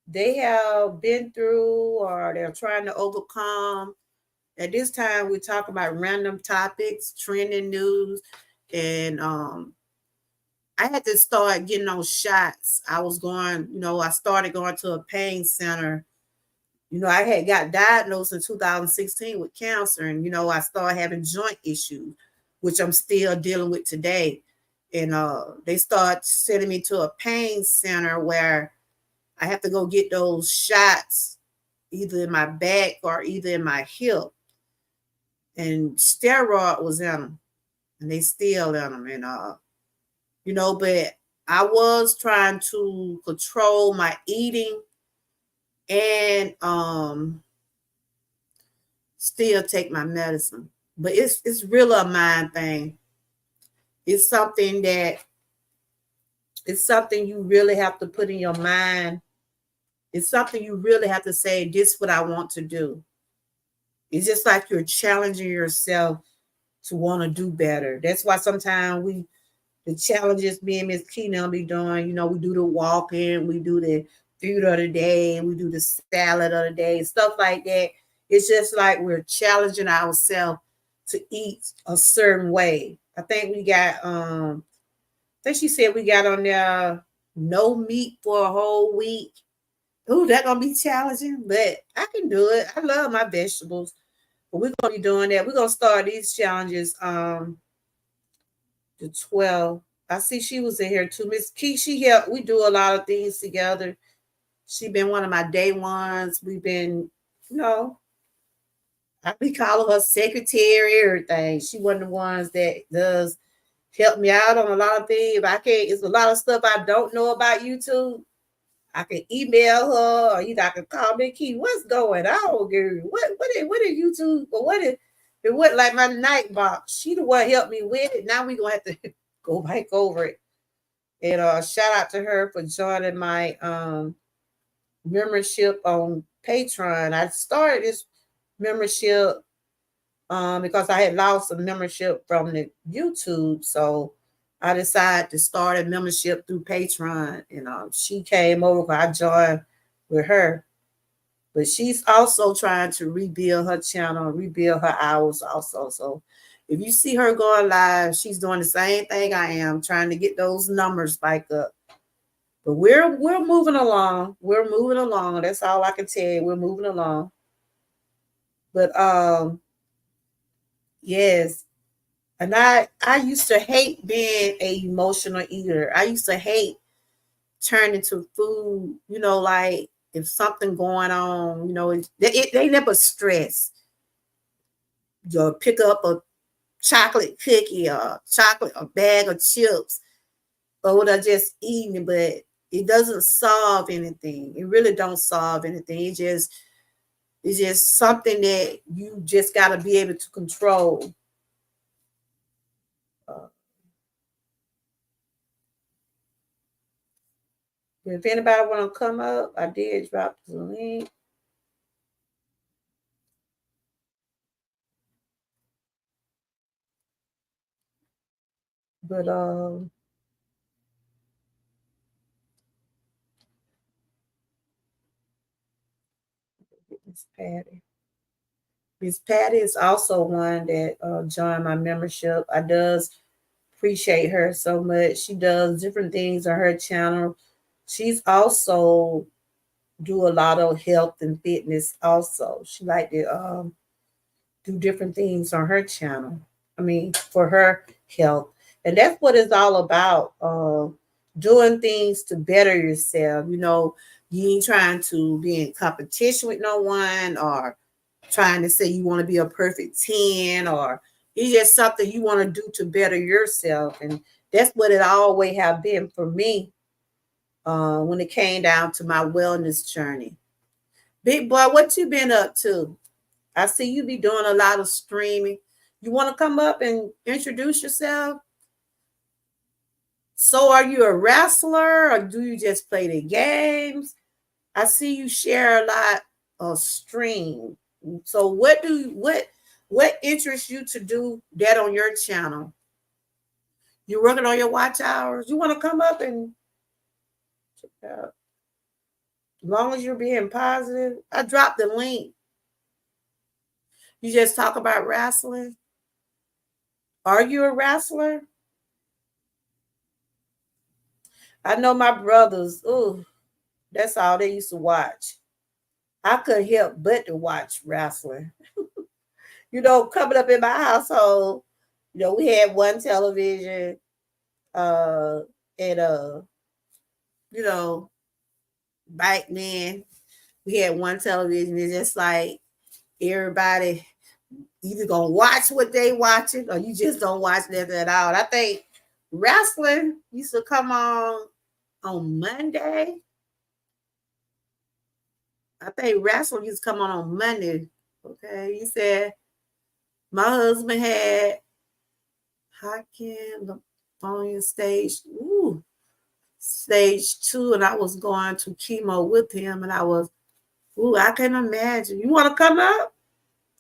they have been through or they're trying to overcome? At this time, we talk about random topics, trending news, and I had to start getting those shots. I was going, I started going to a pain center. I had got diagnosed in 2016 with cancer, and I started having joint issues, which I'm still dealing with today. And they start sending me to a pain center where I have to go get those shots either in my back or either in my hip. And steroid was in them, and they still in them. And but I was trying to control my eating and still take my medicine. But it's really a mind thing. It's something you really have to put in your mind. It's something you really have to say, this is what I want to do. It's just like you're challenging yourself to want to do better. That's why sometimes the challenges me and Miss Keenan be doing, we do the walking, we do the food of the day, we do the salad of the day, stuff like that. It's just like we're challenging ourselves to eat a certain way. I think we got, I think she said we got on there no meat for a whole week. Ooh, that's gonna be challenging, but I can do it. I love my vegetables. But we're gonna be doing that. We're gonna start these challenges the 12th. I see she was in here too. Miss Key, she helped. We do a lot of things together. She been one of my day ones. We've been, I be calling her secretary, everything. She one of the ones that does help me out on a lot of things. If I can't, it's a lot of stuff I don't know about YouTube. I can email her, or I can call me. Key, what's going on, girl? What is YouTube? Or what is it? What like my night box? She the one helped me with it. Now we gonna have to go back over it. And shout out to her for joining my membership on Patreon. I started this membership because I had lost a membership from the YouTube, so I decided to start a membership through Patreon. And she came over. I joined with her, but she's also trying to rebuild her channel, rebuild her hours also. So if you see her going live, she's doing the same thing I am, trying to get those numbers back up. But we're moving along. We're moving along. That's all I can tell you. We're moving along. But yes. And I used to hate being an emotional eater. I used to hate turning to food, like if something going on, they never stress. You pick up a chocolate cookie or a bag of chips, or what I just eating, but it doesn't solve anything. It really don't solve anything. It's just something that you just got to be able to control. If anybody want to come up, I did drop the link. But Miss Patty. Miss Patty is also one that joined my membership. I does appreciate her so much. She does different things on her channel. She's also do a lot of health and fitness also. She like to do different things on her channel. I mean, for her health. And that's what it's all about. Doing things to better yourself. You ain't trying to be in competition with no one, or trying to say you want to be a perfect 10, or it's just something you want to do to better yourself. And that's what it always have been for me when it came down to my wellness journey. Big boy, what you been up to? I see you be doing a lot of streaming. You want to come up and introduce yourself? So are you a wrestler, or do you just play the games? I see you share a lot of stream. So what interests you to do that on your channel? You working on your watch hours? You want to come up and check out? As long as you're being positive. I dropped the link. You just talk about wrestling. Are you a wrestler? I know my brothers, that's all they used to watch. I couldn't help but to watch wrestling. Coming up in my household, we had one television, and back then we had one television. It's just like everybody either gonna watch what they watching, or you just don't watch nothing at all. I think wrestling used to come on Monday. I think wrestling used to come on Monday. Okay, you said my husband had Hakim on stage 2, and I was going to chemo with him, and I was, I can imagine. You want to come up?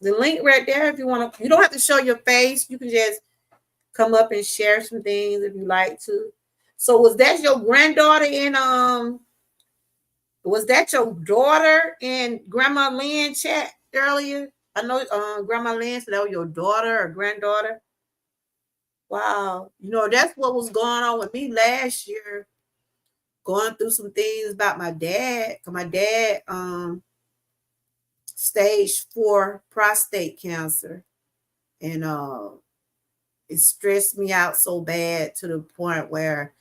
The link right there. If you want to, you don't have to show your face. You can just come up and share some things if you like to. So was that your granddaughter was that your daughter in Grandma Lynn chat earlier? I know Grandma Lynn said that was your daughter or granddaughter. Wow. That's what was going on with me last year. Going through some things about my dad. Cause my dad stage 4 prostate cancer. And it stressed me out so bad to the point where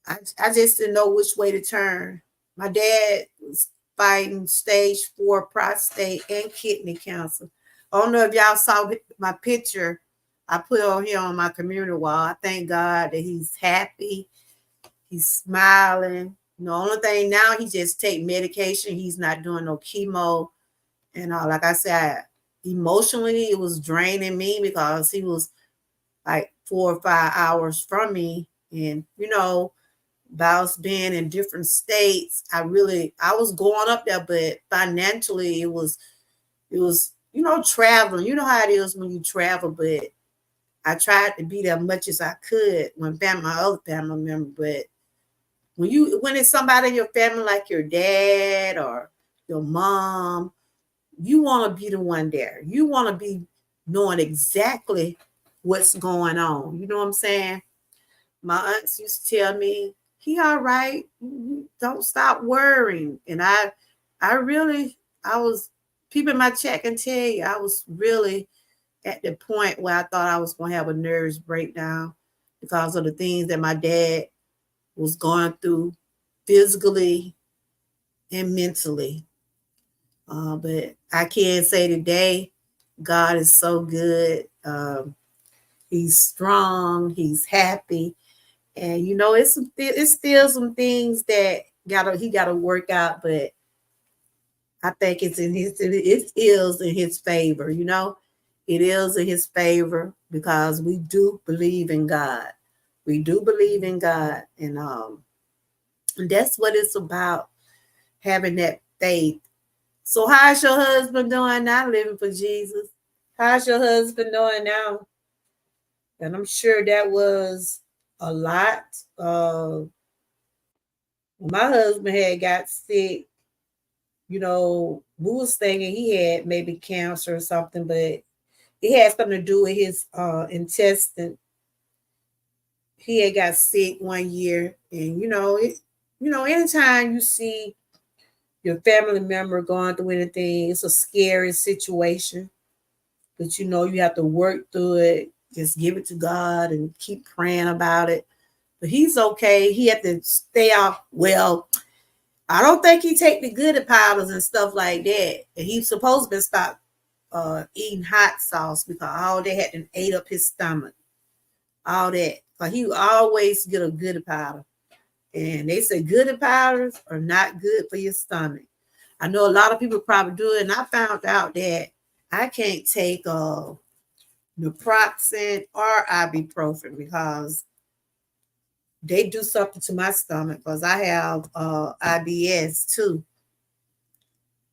I just didn't know which way to turn. My dad was fighting stage 4 prostate and kidney cancer. I don't know if y'all saw my picture I put on here on my community wall. I thank God that he's happy. He's smiling. The only thing now, he just take medication. He's not doing no chemo. And like I said, emotionally, it was draining me because he was like 4 or 5 hours from me. And, about being in different states, I was going up there, but financially it was, traveling. You know how it is when you travel, but I tried to be there as much as I could when my other family member, but when it's somebody in your family like your dad or your mom, you want to be the one there. You want to be knowing exactly what's going on. You know what I'm saying? My aunts used to tell me, he all right. Don't stop worrying. And I was peeping my check and tell you, I was really at the point where I thought I was going to have a nervous breakdown because of the things that my dad was going through physically and mentally. But I can say today, God is so good. He's strong. He's happy. And, it's still some things that he got to work out, but I think it is in his favor, It is in his favor because we do believe in God. We do believe in God. And that's what it's about, having that faith. So how's your husband doing now, living for Jesus? How's your husband doing now? And I'm sure that was a lot. My husband had got sick. We was thinking he had maybe cancer or something, but it had something to do with his intestine. He had got sick one year, and anytime you see your family member going through anything, it's a scary situation. But you have to work through it. Just give it to God and keep praying about it. But he's okay. He had to stay off. Well, I don't think he take the good powders and stuff like that. And he's supposed to stop eating hot sauce because all that had to ate up his stomach. All that. But he always get a good powder. And they say good powders are not good for your stomach. I know a lot of people probably do it. And I found out that I can't take naproxen or ibuprofen because they do something to my stomach because I have IBS too.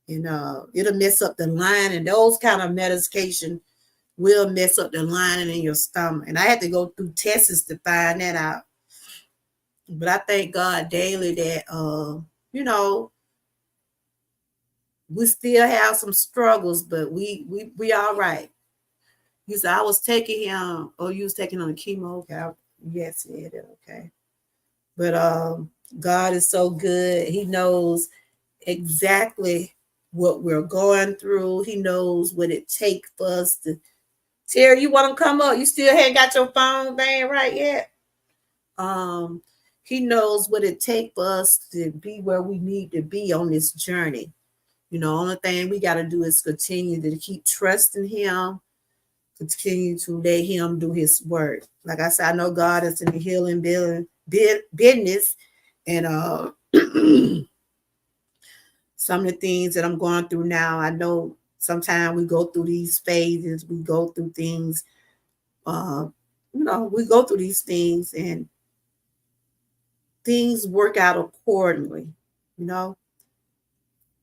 It'll mess up the lining. Those kind of medication will mess up the lining in your stomach. And I had to go through tests to find that out. But I thank God daily that, we still have some struggles, but we all right. You said I was taking him, or you was taking on the chemo. Okay, yes, yeah, okay. But God is so good. He knows exactly what we're going through. He knows what it takes for us to. Terry, you want to come up? You still haven't got your phone thing right yet? He knows what it takes for us to be where we need to be on this journey. Only thing we got to do is continue to keep trusting him, continue to let him do his work. Like I said, I know God is in the healing business, and some of the things that I'm going through now, I know sometimes we go through these phases, we go through things, we go through these things and things work out accordingly.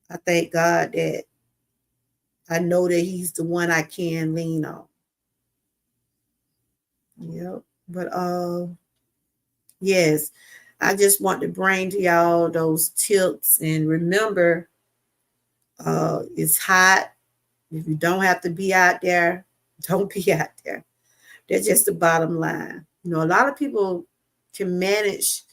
I thank God that I know that he's the one I can lean on. Yep. But yes, I just want to bring to y'all those tips, and remember, it's hot. If you don't have to be out there, don't be out there. That's just the bottom line. A lot of people can manage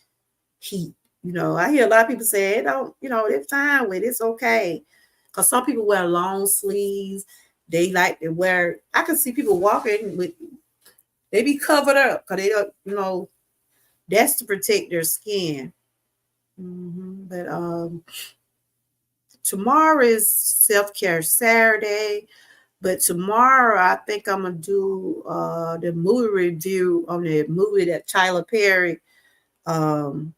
heat. I hear a lot of people say, they're fine with it. It's okay. Because some people wear long sleeves. They like to wear, I can see people walking with, they be covered up because they don't, that's to protect their skin. But tomorrow is self-care Saturday, but tomorrow I think I'm gonna do the movie review on the movie that Tyler Perry, um,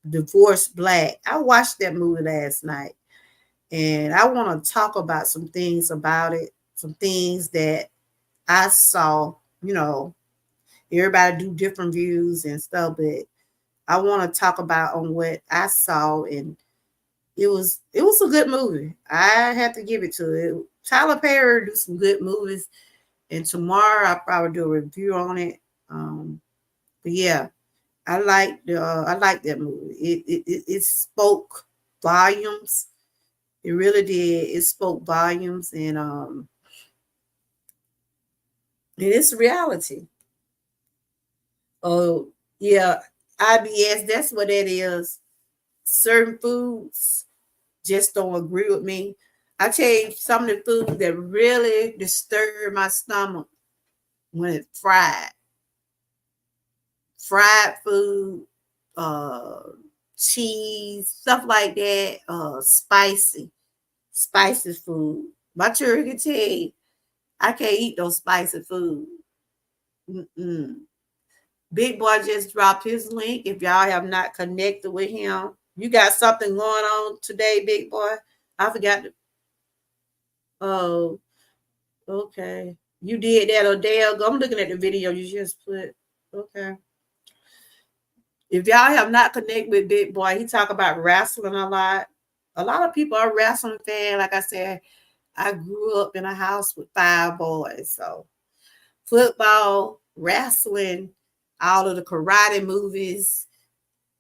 Divorced Black. I watched that movie last night, and I want to talk about some things about it, some things that I saw. You know, everybody do different views and stuff, but I want to talk about on what I saw, and it was a good movie. I have to give it to it. Tyler Perry do some good movies, and tomorrow I'll probably do a review on it. But yeah, I like that movie. It spoke volumes. It really did. It spoke volumes, and it's reality. Oh yeah, IBS. That's what that is. Certain foods just don't agree with me. I tell you, some of the food that really disturb my stomach when it's fried food, uh, cheese, stuff like that, spicy food. My children can tell you, I can't eat those spicy food. Mm-mm. Big Boy just dropped his link. If y'all have not connected with him, you got something going on today, Big Boy. I forgot to. Oh, okay. You did that a day ago. I'm looking at the video you just put. Okay. If y'all have not connected with Big Boy, he talk about wrestling a lot. A lot of people are wrestling fan. Like I said, I grew up in a house with 5 boys. So football, wrestling, all of the karate movies,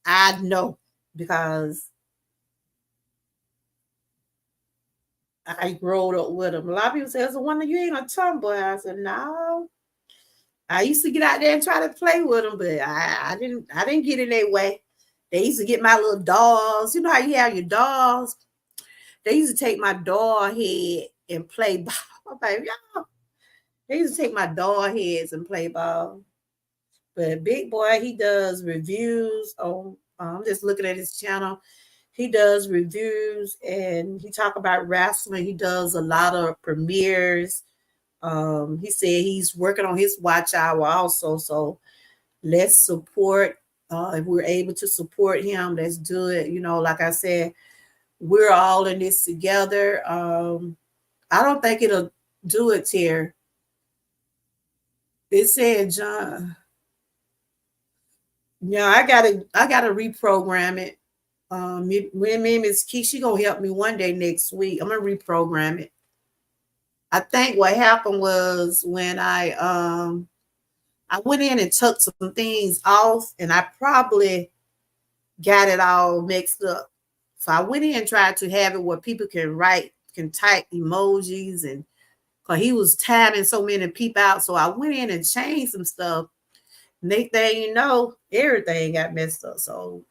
I know because I grew up with them. A lot of people say, "It's a wonder you ain't a tomboy." I said, "No." I used to get out there and try to play with them, but I didn't get in their way. They used to get my little dolls. You know how you have your dolls? They used to take my doll head and play ball. I'm like, y'all. They used to take my doll heads and play ball. But Big Boy, he does reviews on. I'm just looking at his channel. He does reviews and he talk about wrestling. He does a lot of premieres. He said he's working on his watch hour also. So let's support. If we're able to support him, let's do it. You know, like I said, we're all in this together. I don't think it'll do it here. It said John. Yeah, I gotta reprogram it. When me and Miss Key, she gonna help me one day next week. I'm gonna reprogram it. I think what happened was when I went in and took some things off, and I probably got it all mixed up. So I went in and tried to have it where people can type emojis, and because he was timing so many people out. So I went in and changed some stuff. Next thing you know, everything got messed up. So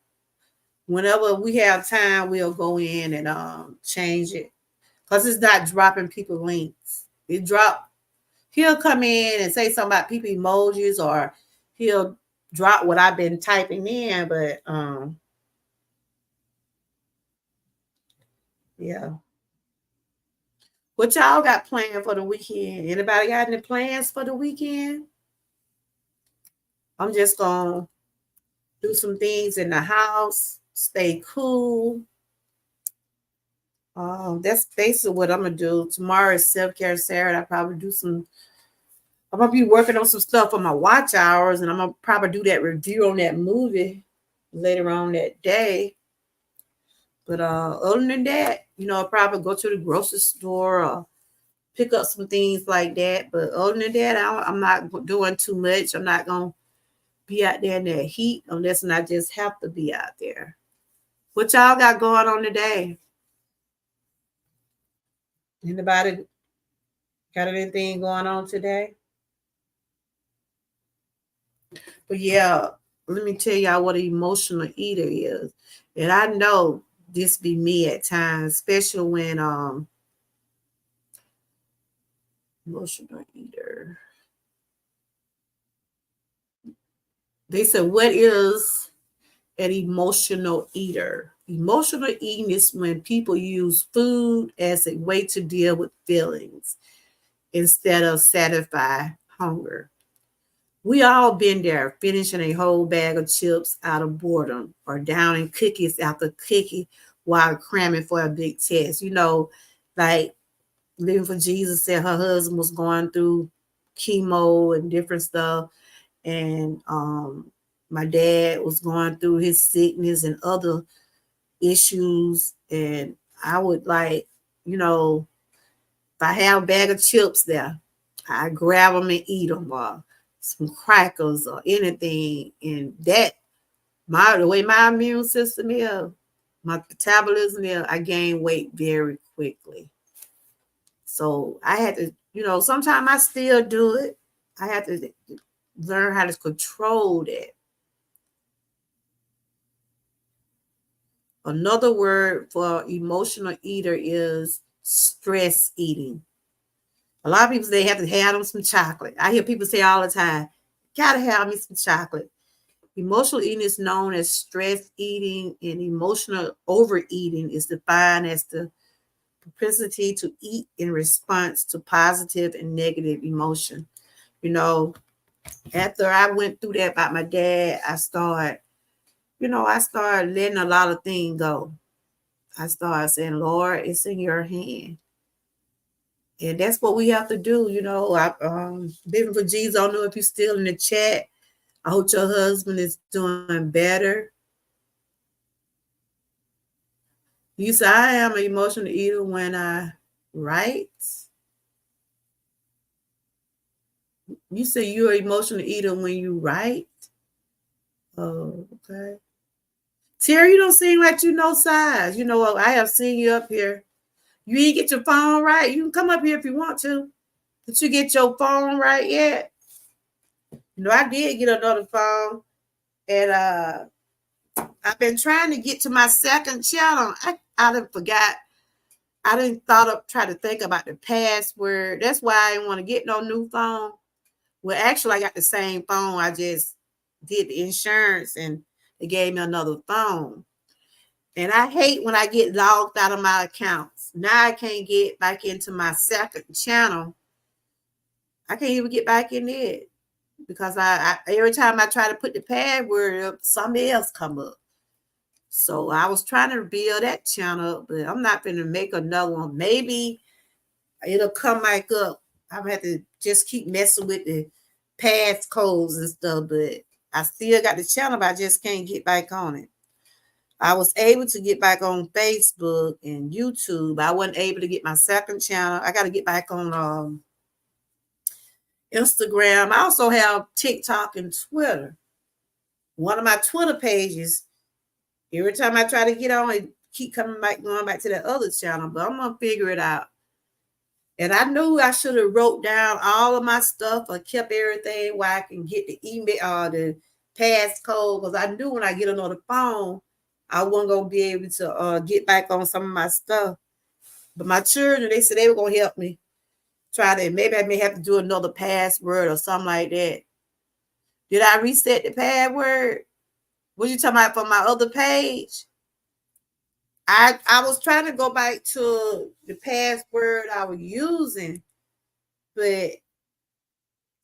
whenever we have time, we'll go in and change it. Because it's not dropping people links. He'll come in and say something about people emojis, or he'll drop what I've been typing in, but yeah. What y'all got planned for the weekend? Anybody got any plans for the weekend? I'm just gonna do some things in the house, stay cool. That's basically what I'm gonna do. Tomorrow is self-care Saturday. I probably do some. I'm gonna be working on some stuff for my watch hours, and I'm gonna probably do that review on that movie later on that day. But other than that, I'll probably go to the grocery store or pick up some things like that. But other than that, I'm not doing too much. I'm not gonna be out there in that heat unless I just have to be out there. What y'all got going on today? Anybody got anything going on today? But yeah, let me tell y'all what an emotional eater is. And I know this be me at times, especially when emotional eater. They said, what is an emotional eater? Emotional eating is when people use food as a way to deal with feelings instead of satisfy hunger. We all been there, finishing a whole bag of chips out of boredom or downing cookies after cookie while cramming for a big test. Like Living for Jesus said her husband was going through chemo and different stuff. And my dad was going through his sickness and other issues. And I would if I have a bag of chips there, I grab them and eat them, or some crackers or anything. And that, the way my immune system is, my metabolism is, I gain weight very quickly. So I had to, sometimes I still do it. I had to learn how to control that. Another word for emotional eater is stress eating. A lot of people say they have to have them some chocolate. I hear people say all the time, gotta have me some chocolate. Emotional eating is known as stress eating, and emotional overeating is defined as the propensity to eat in response to positive and negative emotion. After I went through that about my dad, I started letting a lot of things go. I started saying, Lord, it's in your hand. And that's what we have to do. Living for Jesus. I don't know if you're still in the chat. I hope your husband is doing better. You say, I am an emotional eater when I write. You say you're an emotional eater when you write. Oh, okay. Terry, you don't seem like you know size. I have seen you up here. You ain't get your phone right. You can come up here if you want to. Did you get your phone right yet? I did get another phone. And I've been trying to get to my second channel. I done forgot. I didn't try to think about the password. That's why I didn't want to get no new phone. Well, actually, I got the same phone. I just did the insurance and they gave me another phone. And I hate when I get logged out of my accounts. Now I can't get back into my second channel. I can't even get back in it because I every time I try to put the password up, something else come up. So I was trying to build that channel, but I'm not going to make another one. Maybe it'll come back up. I'm going to have to just keep messing with the passcodes and stuff, but I still got the channel, but I just can't get back on it. I was able to get back on Facebook and YouTube. I wasn't able to get my second channel. I got to get back on Instagram. I also have TikTok and Twitter. One of my Twitter pages, every time I try to get on, it keep going back to that other channel, but I'm going to figure it out. And I knew I should have wrote down all of my stuff or kept everything where I can get the email or the passcode, because I knew when I get another phone, I wasn't going to be able to get back on some of my stuff. But my children, they said they were going to help me. Maybe I may have to do another password or something like that. Did I reset the password? What you talking about for my other page? I was trying to go back to the password I was using, but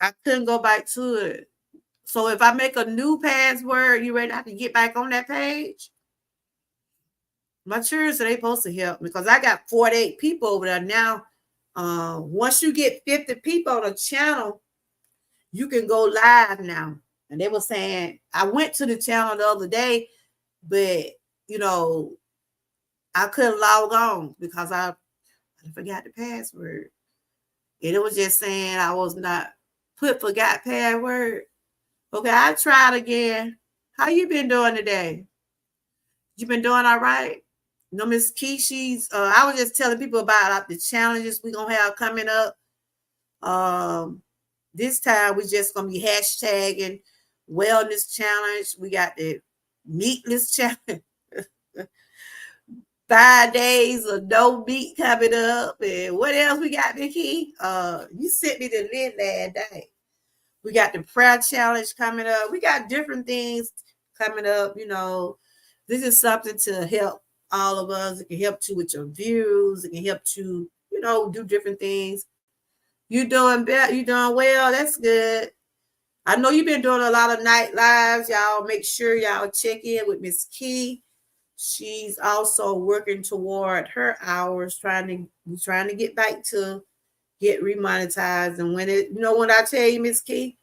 I couldn't go back to it. So if I make a new password, you ready to have to get back on that page? My children said they supposed to help me because I got 48 people over there now. Once you get 50 people on a channel, you can go live now. And they were saying, I went to the channel the other day, but I couldn't log on because I forgot the password. And it was just saying I was not forgot password. Okay, I tried again. How you been doing today? You been doing all right? Miss Keishi's, I was just telling people about the challenges we're going to have coming up. This time we're just going to be hashtagging wellness challenge. We got the meatless challenge. 5 days of no meat coming up. And what else we got, Nikki? You sent me the link last day. We got the prayer challenge coming up. We got different things coming up, This is something to help all of us. It can help you with your views. It can help you, do different things. You doing better. You doing well. That's good. I know you've been doing a lot of night lives. Y'all make sure y'all check in with Miss Key. She's also working toward her hours, trying to get back to get remonetized. And when when I tell you, Miss Key,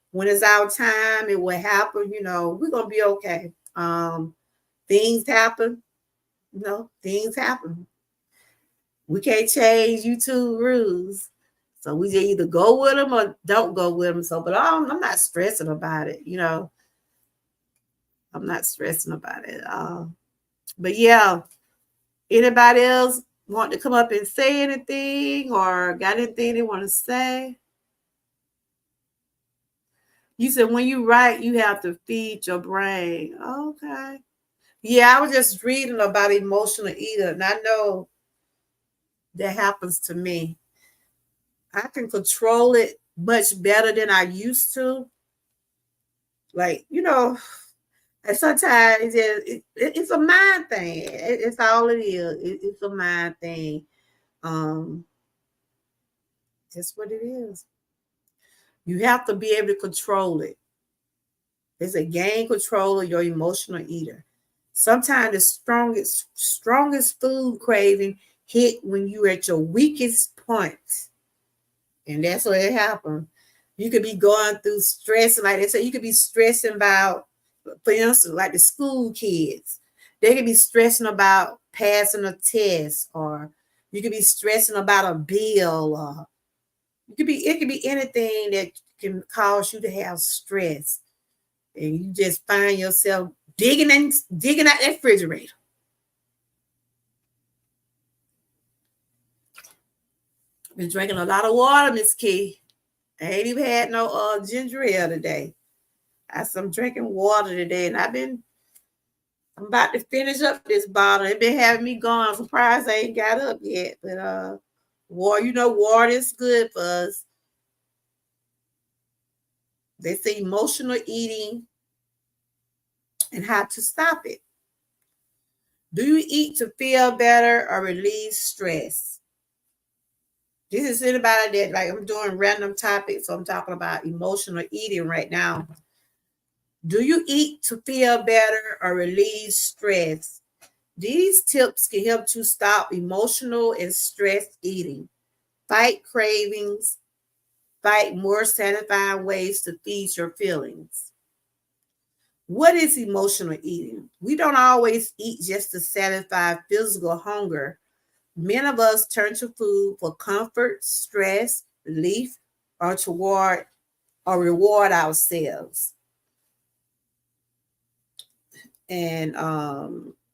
when it's our time, it will happen. We're gonna be okay. Things happen. Things happen. We can't change YouTube rules. So we just either go with them or don't go with them. So, but I'm not stressing about it. I'm not stressing about it. But yeah, anybody else want to come up and say anything or got anything they want to say? You said when you write, you have to feed your brain. Okay. Yeah, I was just reading about emotional eater, and I know that happens to me. I can control it much better than I used to. Like, and sometimes it's a mind thing. It's all it is. It's a mind thing. That's what it is. You have to be able to control it. It's a gain control of your emotional eater. Sometimes the strongest food craving hit when you're at your weakest point. And that's what it happens. You could be going through stress, like they say, you could be stressing about, for instance, like the school kids. They could be stressing about passing a test, or you could be stressing about a bill, or it could be anything that can cause you to have stress. And you just find yourself digging out that refrigerator. Been drinking a lot of water, Miss Key. I ain't even had no ginger ale today. I'm drinking water today, and I'm about to finish up this bottle. It been having me going. I'm surprised I ain't got up yet. But water is good for us. They say emotional eating and how to stop it. Do you eat to feel better or release stress? This is anybody that, like, I'm doing random topics, so I'm talking about emotional eating right now. Do you eat to feel better or release stress? These tips can help you stop emotional and stress eating, fight cravings, find more satisfying ways to feed your feelings. What is emotional eating? We don't always eat just to satisfy physical hunger. Many of us turn to food for comfort, stress, relief, or reward ourselves. And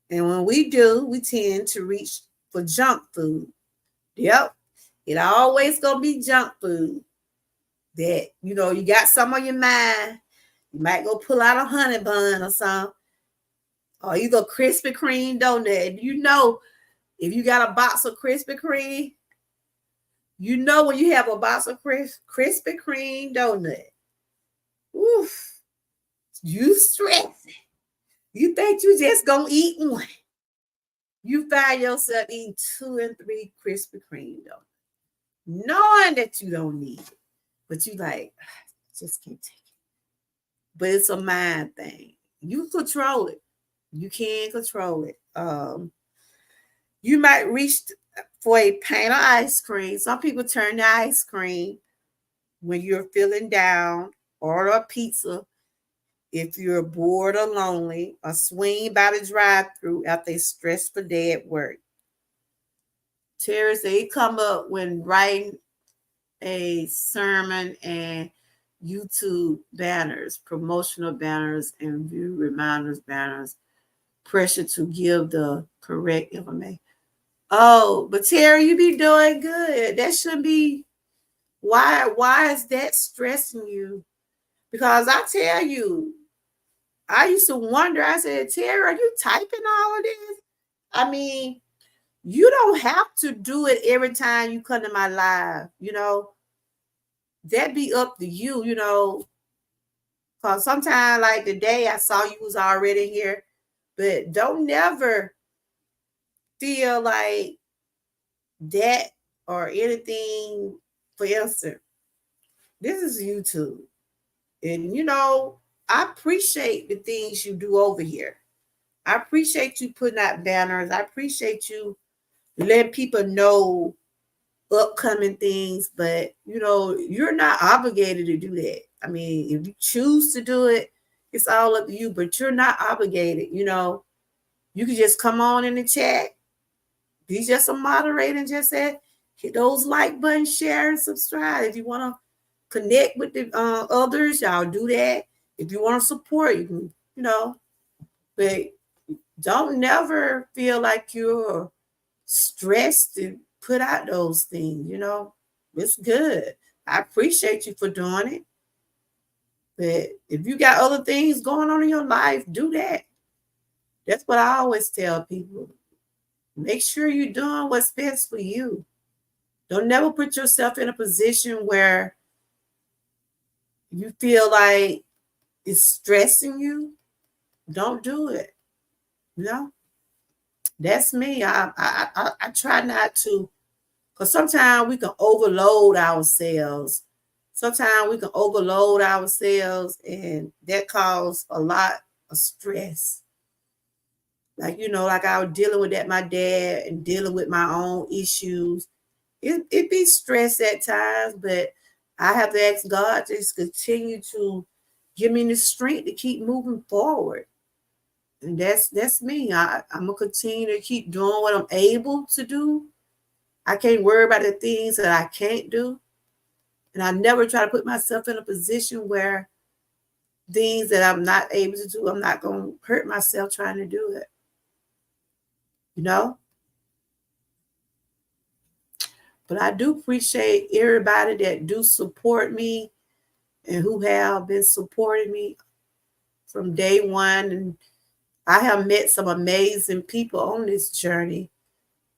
when we do, we tend to reach for junk food. Yep, it always gonna be junk food. That you got some on your mind. You might go pull out a honey bun or something, or you go Krispy Kreme donut. If you got a box of Krispy Kreme, when you have a box of Krispy Kreme donut, oof, you stressing. You think you just gonna eat one. You find yourself eating 2 and 3 Krispy Kreme donuts, knowing that you don't need it, but you like, just can't take it. But it's a mind thing. You control it. You can control it. You might reach for a pan of ice cream. Some people turn to ice cream when you're feeling down, order a pizza if you're bored or lonely, or swing by the drive-thru after a stressful day at work. Terry said he come up when writing a sermon and YouTube banners, promotional banners, and view reminders banners. Pressure to give the correct information. Oh, but Terry, you be doing good. That shouldn't be. Why is that stressing you? Because I tell you, I used to wonder. I said, Terry, are you typing all of this? I mean, you don't have to do it every time you come to my live. That be up to you. Because sometimes, like today, I saw you was already here. But don't never feel like that or anything. For instance, this is YouTube. And I appreciate the things you do over here. I appreciate you putting out banners. I appreciate you letting people know upcoming things, but you're not obligated to do that. I mean, if you choose to do it, it's all up to you, but you're not obligated. You can just come on in the chat, be just a moderator, and just say, hit those like buttons, share, and subscribe. If you want to connect with the others, y'all do that. If you want to support, you can, but don't never feel like you're stressed to put out those things. It's good. I appreciate you for doing it. But if you got other things going on in your life, do that. That's what I always tell people. Make sure you're doing what's best for you. Don't never put yourself in a position where you feel like it's stressing you. Don't do it. That's me. I try not to, because sometimes we can overload ourselves. And that causes a lot of stress. Like I was dealing with that, my dad, and dealing with my own issues. It be stress at times, but I have to ask God to just continue to give me the strength to keep moving forward. And that's me. I'm gonna continue to keep doing what I'm able to do. I can't worry about the things that I can't do. And I never try to put myself in a position where things that I'm not able to do, I'm not going to hurt myself trying to do it. But I do appreciate everybody that do support me and who have been supporting me from day one. And I have met some amazing people on this journey.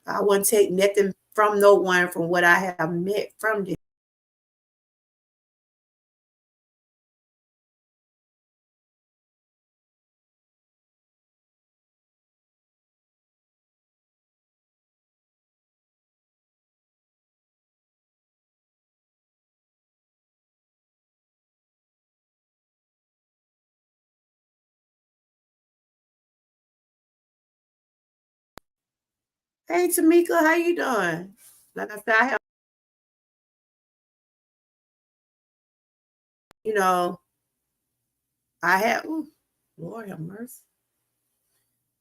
I wouldn't take nothing from no one from what I have met from them. Hey, Tamika, how you doing? Like I said, Lord have mercy.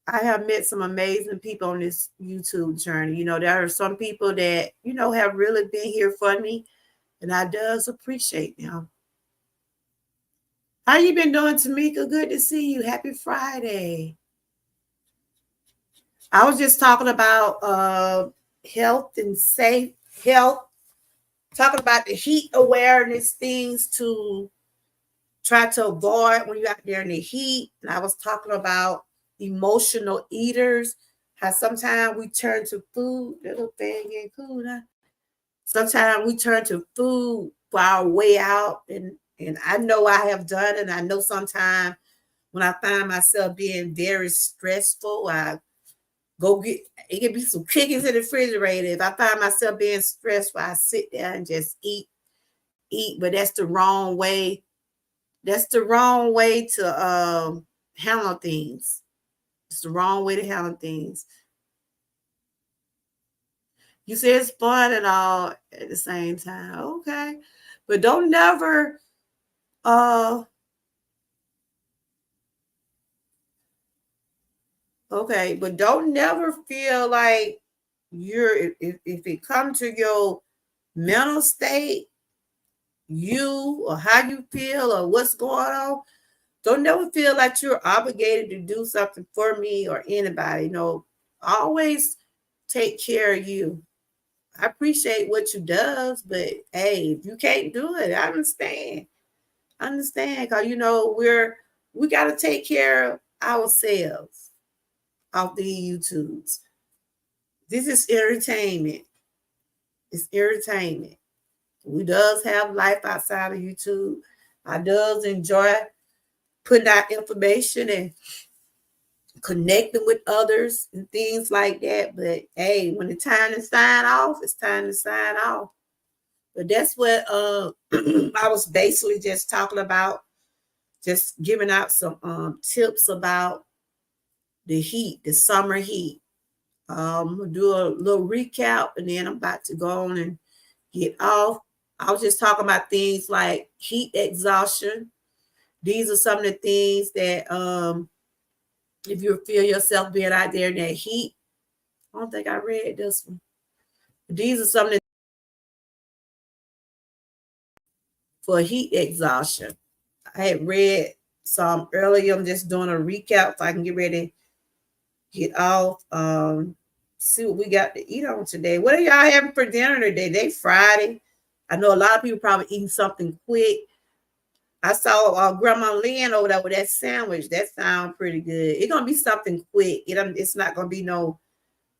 I have met some amazing people on this YouTube journey. There are some people that, have really been here for me, and I does appreciate them. How you been doing, Tamika? Good to see you. Happy Friday. I was just talking about health and safe health, talking about the heat awareness things to try to avoid when you're out there in the heat. And I was talking about emotional eaters, how sometimes we turn to food, little thing ain't cool, huh? Sometimes we turn to food for our way out. And I know I have done it. And I know sometimes when I find myself being very stressful, I go get, it can be some chickens in the refrigerator. If I find myself being stressful, I sit there and just eat. But that's the wrong way. That's the wrong way to handle things. It's the wrong way to handle things. You say it's fun and all at the same time. Okay. But don't never okay, but don't never feel like if it comes to your mental state, you or how you feel or what's going on, don't never feel like you're obligated to do something for me or anybody. Always take care of you. I appreciate what you does, but hey, if you can't do it, I understand. Because we got to take care of ourselves off the YouTubes. This is entertainment. It's entertainment. We does have life outside of YouTube. I does enjoy putting out information and connecting with others and things like that. But hey, when it's time to sign off, it's time to sign off. But that's what I was basically just talking about, just giving out some tips about the heat, the summer heat. We'll do a little recap, and then I'm about to go on and get off. I was just talking about things like heat exhaustion. These are some of the things that if you feel yourself being out there in that heat, I don't think I read this one. These are some of the for heat exhaustion. I had read some earlier. I'm just doing a recap so I can get ready to get off. See what we got to eat on today. What are y'all having for dinner today? Today Friday. I know a lot of people probably eating something quick. I saw Grandma Lynn over there with that sandwich. That sounds pretty good. It's gonna be something quick. It's not gonna be no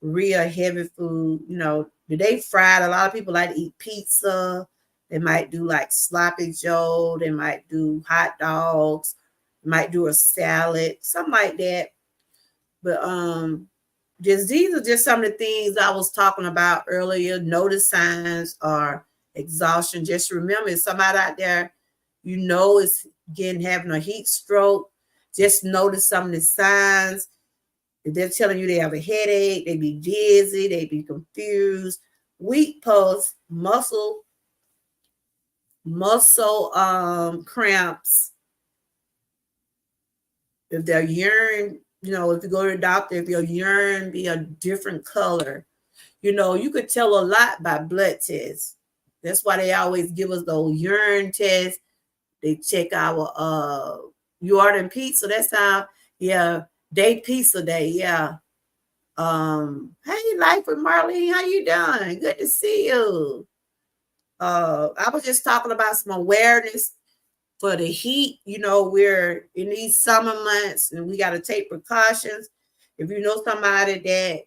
real heavy food. You know, today Friday. A lot of people like to eat pizza. They might do like sloppy joe. They might do hot dogs. They might do a salad, something like that. But these are just some of the things I was talking about earlier. Notice signs or exhaustion. Just remember, if somebody out there you know is having a heat stroke, just notice some of the signs. If they're telling you they have a headache, they be dizzy, they be confused, weak pulse, muscle cramps. If their urine, if you go to the doctor, if your urine be a different color, you could tell a lot by blood tests. That's why they always give us those urine tests. They check our you ordering pizza. That's how, yeah, day pizza day, yeah. Hey, Life with Marlene, how you doing? Good to see you. I was just talking about some awareness for the heat. We're in these summer months and we got to take precautions. If you know somebody that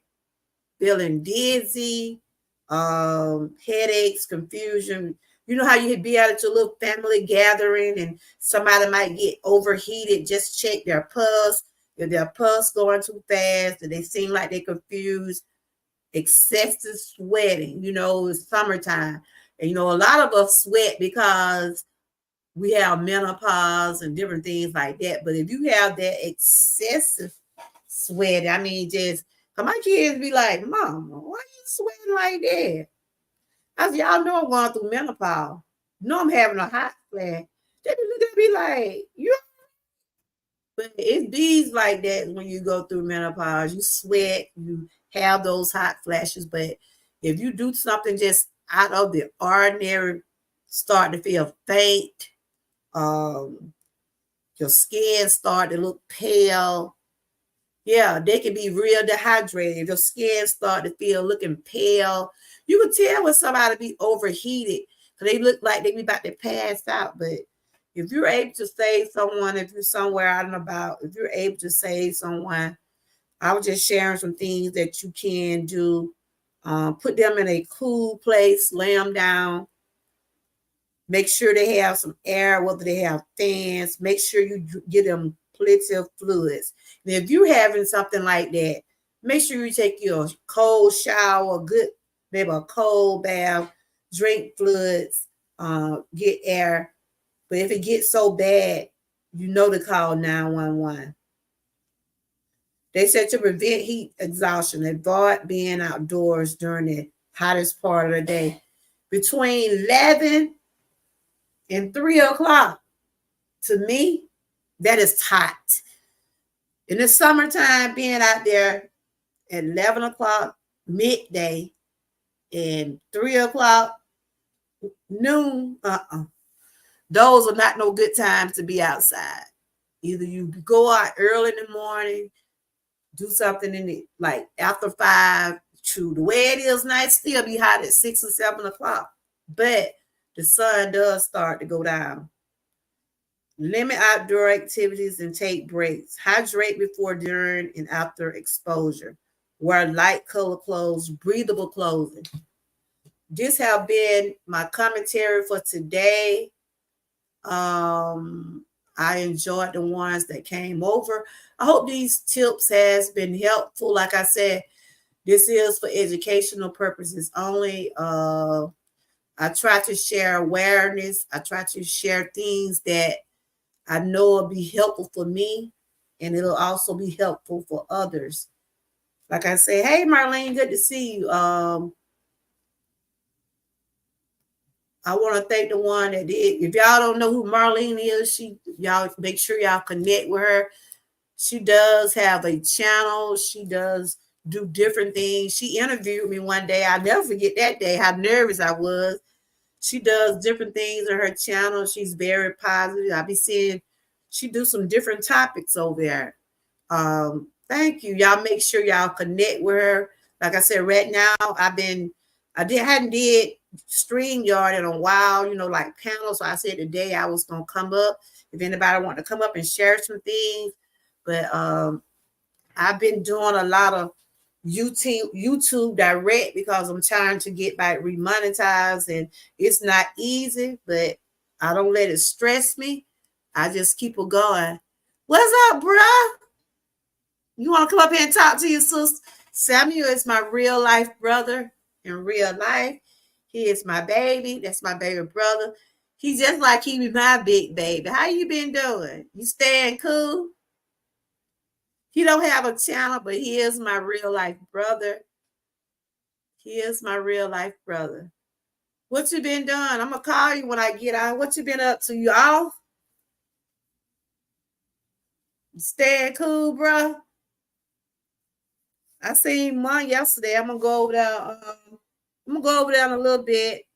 feeling dizzy, headaches, confusion, you know how you could be out at your little family gathering and somebody might get overheated, just check their pulse. If their pulse going too fast, or they seem like they're confused, excessive sweating, it's summertime. And, a lot of us sweat because we have menopause and different things like that. But if you have that excessive sweat, just my kids be like, Mama, why you sweating like that? I said, y'all know I'm going through menopause. I'm having a hot flash. They be looking at me like, you. But it's these like that when you go through menopause. You sweat, you have those hot flashes. But if you do something just out of the ordinary, start to feel faint, your skin start to look pale. Yeah, they can be real dehydrated. If your skin start to feel looking pale, you can tell when somebody be overheated because they look like they be about to pass out. But if you're able to save someone, if you're somewhere out and about, if you're able to save someone, I was just sharing some things that you can do. Put them in a cool place, lay them down. Make sure they have some air, whether they have fans. Make sure you get them plenty of fluids. And if you're having something like that, make sure you take your cold shower, maybe a cold bath, drink fluids, get air. But if it gets so bad, to call 911. They said to prevent heat exhaustion, avoid being outdoors during the hottest part of the day. Between 11 and 3 o'clock, to me, that is hot. In the summertime, being out there at 11 o'clock, midday, and 3 o'clock, noon, those are not no good times to be outside. Either you go out early in the morning, do something like after 5 to the way it is now, it still be hot at 6 or 7 o'clock. But the sun does start to go down. Limit outdoor activities and take breaks. Hydrate before, during, and after exposure. Wear light color clothes, breathable clothing. This have been my commentary for today. I enjoyed the ones that came over. I hope these tips has been helpful. Like I said, this is for educational purposes only. I try to share awareness. I try to share things that I know will be helpful for me, and it'll also be helpful for others. Like I say, hey Marlene, good to see you. I want to thank the one that did. If y'all don't know who Marlene is, y'all make sure y'all connect with her. She does have a channel. She does do different things. She interviewed me one day. I'll never forget that day, how nervous I was. She does different things on her channel. She's very positive. I be seeing she do some different topics over there. Thank you. Y'all make sure y'all connect with her. Like I said, right now hadn't did StreamYard in a while, like panels. So I said today I was gonna come up. If anybody want to come up and share some things. But I've been doing a lot of YouTube direct because I'm trying to get back remonetized, and it's not easy, but I don't let it stress me. I just keep it going. What's up, bruh? You want to come up here and talk to your sister? Samuel is my real life brother in real life. He is my baby. That's my baby brother. He just like he be my big baby. How you been doing? You staying cool? He don't have a channel, but he is my real life brother. He is my real life brother. What you been doing? I'm gonna call you when I get out. What you been up to? You off? You staying cool, bro? I seen one yesterday. I'm gonna go over there. I'm gonna go over there in a little bit.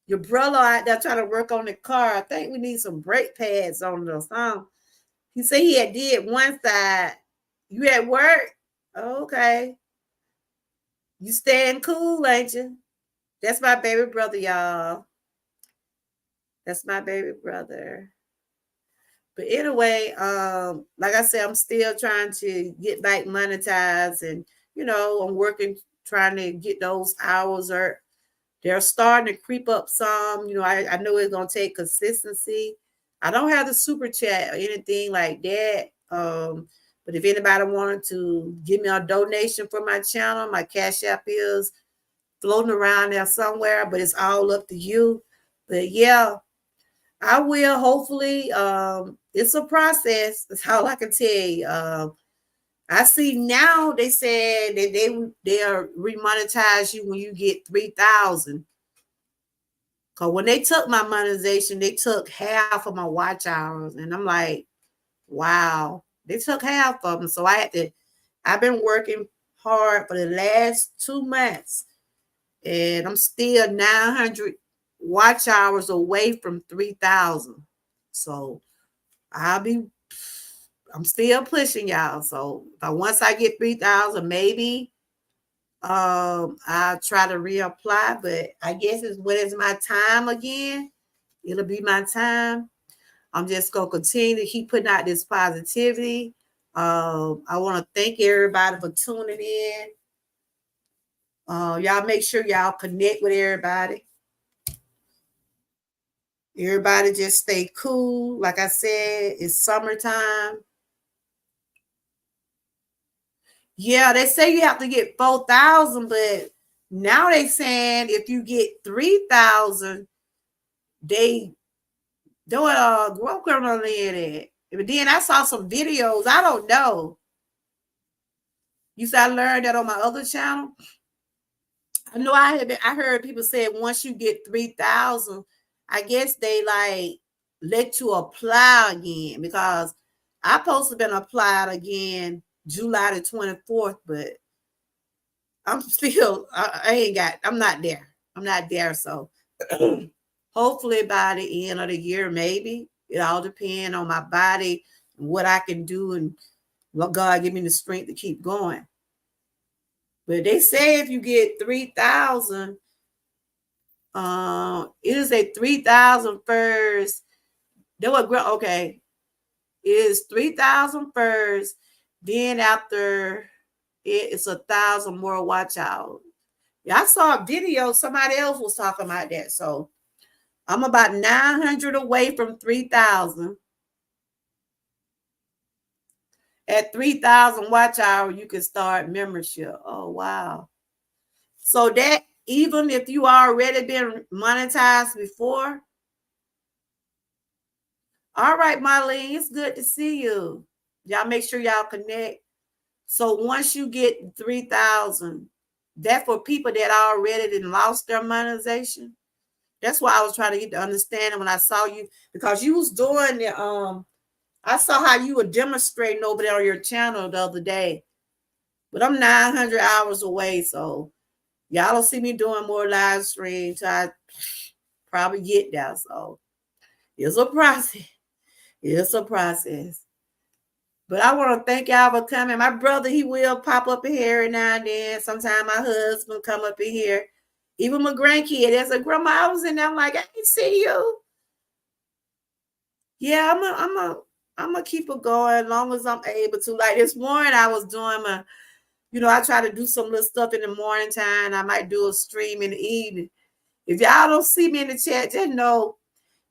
Your brother out there trying to work on the car. I think we need some brake pads on this. He said he had did one side. You at work? Okay. You staying cool, ain't you? That's my baby brother, y'all. That's my baby brother. But anyway, like I said, I'm still trying to get back monetized, and I'm working, trying to get those hours, or they're starting to creep up some. I know it's gonna take consistency. I don't have the super chat or anything like that. But if anybody wanted to give me a donation for my channel, my Cash App is floating around there somewhere, but it's all up to you. But yeah, I will hopefully. It's a process. That's all I can tell you. I see now they said that they are remonetize you when you get 3,000. Cause when they took my monetization, they took half of my watch hours, and I'm like, wow, they took half of them. So I've been working hard for the last 2 months, and I'm still 900 watch hours away from 3,000. So I'm still pushing y'all. So once I get 3,000, maybe I'll try to reapply. But I guess when it's my time again, it'll be my time. I'm just gonna continue to keep putting out this positivity. I want to thank everybody for tuning in. Y'all make sure y'all connect with everybody. Everybody just stay cool. Like I said, it's summertime. Yeah, they say you have to get 4,000, but now they saying if you get 3,000, they do it grow criminal in it. But then I saw some videos. I don't know. You said I learned that on my other channel. I know I heard people say once you get 3,000, I guess they like let you apply again, because I supposed to been applied again July the 24th, but I'm still I'm not there. I'm not there. So hopefully by the end of the year, maybe. It all depends on my body and what I can do, and what God give me the strength to keep going. But they say if you get 3,000, it is a 3,000 first. They would grow. Okay, it is 3,000 first. Then after it's 1,000 more watch out. Yeah, I saw a video. Somebody else was talking about that. So I'm about 900 away from 3,000. At 3,000 watch hour, you can start membership. Oh, wow. So that even if you already been monetized before. All right, Marlene, it's good to see you. Y'all make sure y'all connect. So once you get 3,000, that for people that already didn't lost their monetization. That's why I was trying to get the understanding when I saw you, because you was doing the I saw how you were demonstrating over there on your channel the other day. But I'm 900 hours away, so y'all don't see me doing more live streams till I probably get there. So it's a process. It's a process. But I want to thank y'all for coming. My brother, he will pop up in here every now and then. Sometimes my husband come up in here. Even my grandkid, they say, Grandma, I was in there. I'm like, I didn't see you. Yeah, I'm gonna keep it going as long as I'm able to. Like this morning, I was doing my, I try to do some little stuff in the morning time. I might do a stream in the evening. If y'all don't see me in the chat, just know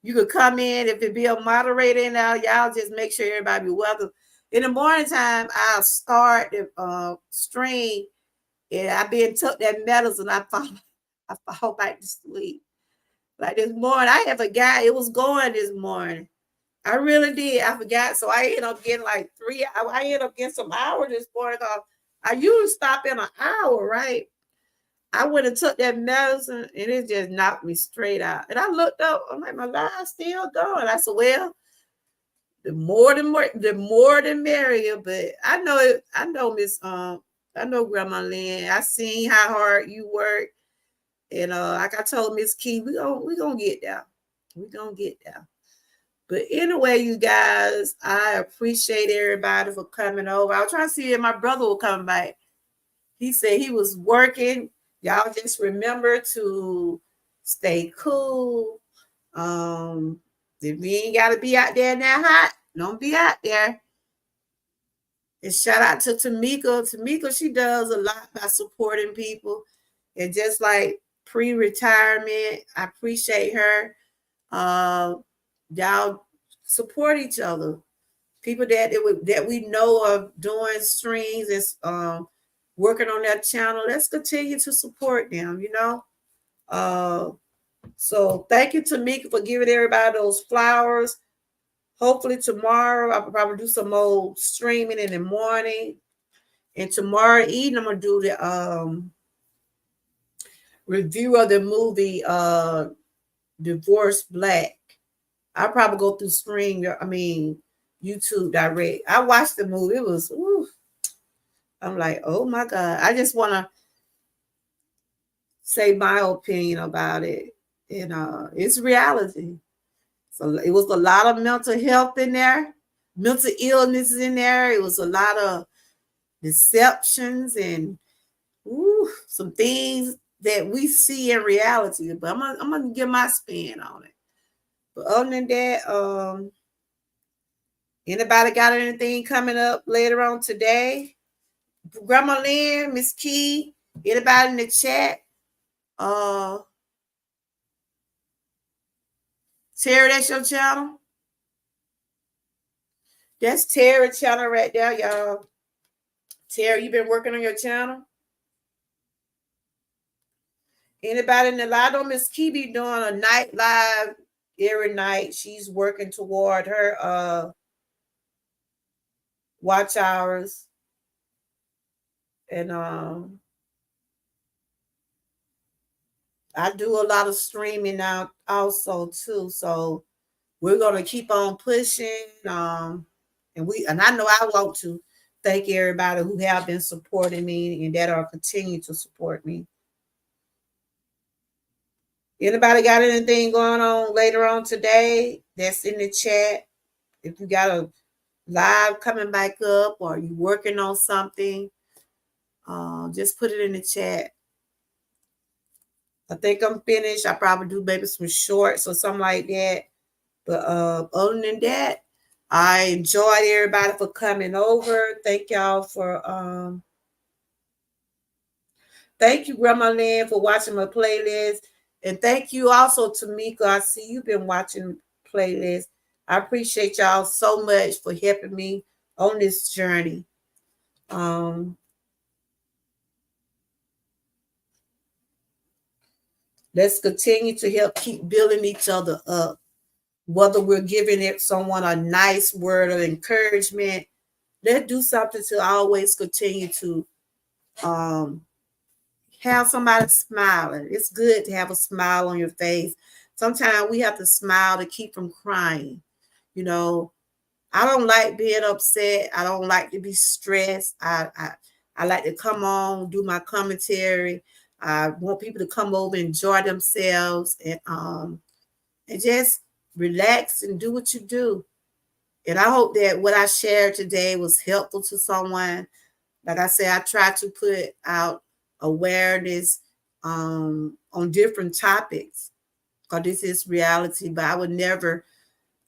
you could come in. If it be a moderator now, y'all just make sure everybody be welcome. In the morning time, I'll start the stream, and I been took that medicine. I fall back to sleep. Like this morning, I had forgot it was going this morning. I really did. I forgot. So I ended up getting like 3 hours. I ended up getting some hours this morning. I usually stop in an hour, right? I went and took that medicine, and it just knocked me straight out. And I looked up. I'm like, my line's still going. I said, well, the more the merrier. But I know it. I know I know Grandma Lynn. I seen how hard you work, and like I told Miss Key, we gonna get there. We gonna get there. But anyway, you guys, I appreciate everybody for coming over. I was trying to see if my brother will come back. He said he was working. Y'all just remember to stay cool. If we ain't got to be out there that hot, don't be out there. And shout out to Tamika. Tamika, she does a lot by supporting people. And just like pre-retirement, I appreciate her. Y'all support each other. People that we know are doing streams and working on that channel. Let's continue to support them. So thank you, Tamika, for giving everybody those flowers. Hopefully tomorrow I'll probably do some more streaming in the morning, and tomorrow evening I'm gonna do the review of the movie Divorce Black. I'll probably go through YouTube direct. I watched the movie. It was, I'm like, oh my God. I just want to say my opinion about it. And it's reality. So it was a lot of mental health in there, mental illness in there. It was a lot of deceptions and some things that we see in reality. But I'm gonna give my spin on it. But other than that, anybody got anything coming up later on today? Grandma Lynn, Miss Key, anybody in the chat? Terry, that's your channel? That's Terry's channel right there, y'all. Terry, you been working on your channel? Anybody in the live? I know Miss Key be doing a night live every night. She's working toward her watch hours. And I do a lot of streaming now also too. So we're gonna keep on pushing. And I know I want to thank everybody who have been supporting me and that are continue to support me. Anybody got anything going on later on today that's in the chat? If you got a live coming back up or you working on something, just put it in the chat. I think I'm finished. I probably do maybe some shorts or something like that. But other than that, I enjoyed everybody for coming over. Thank y'all for thank you, Grandma Lynn, for watching my playlist. And thank you also, Tamika. I see you've been watching playlists. I appreciate y'all so much for helping me on this journey. Let's continue to help keep building each other up. Whether we're giving it someone a nice word of encouragement, let's do something to always continue to have somebody smiling. It's good to have a smile on your face. Sometimes we have to smile to keep from crying. You know, I don't like being upset. I don't like to be stressed. I like to come on, do my commentary. I want people to come over, enjoy themselves, and just relax and do what you do. And I hope that what I shared today was helpful to someone. Like I said, I try to put out awareness on different topics because this is reality, but I would never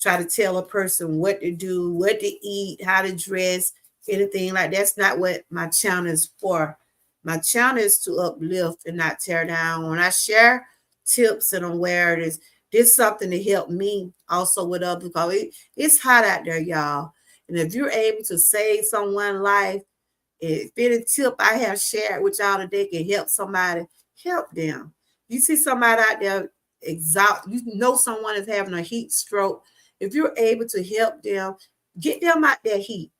try to tell a person what to do, what to eat, how to dress, anything like that. That's not what my channel is for. My channel is to uplift and not tear down. When I share tips and awareness, this is something to help me also with others because it's hot out there, y'all. And if you're able to save someone's life, if any tip I have shared with y'all today can help somebody, help them. You see somebody out there you know someone is having a heat stroke. If you're able to help them, get them out that heat.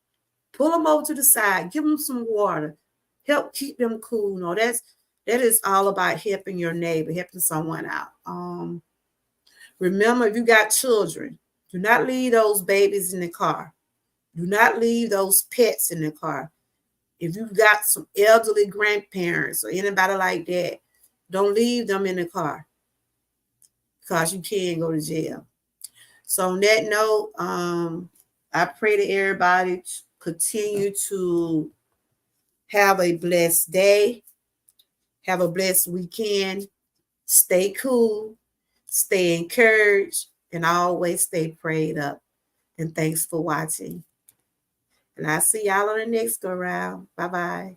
Pull them over to the side, give them some water, help keep them cool. No, that is all about helping your neighbor, helping someone out. Remember, if you got children, do not leave those babies in the car. Do not leave those pets in the car. If you've got some elderly grandparents or anybody like that, don't leave them in the car because you can go to jail. So on that note, I pray that everybody continue to have a blessed day, have a blessed weekend, stay cool, stay encouraged, and always stay prayed up. And thanks for watching. And I'll see y'all on the next go round. Bye-bye.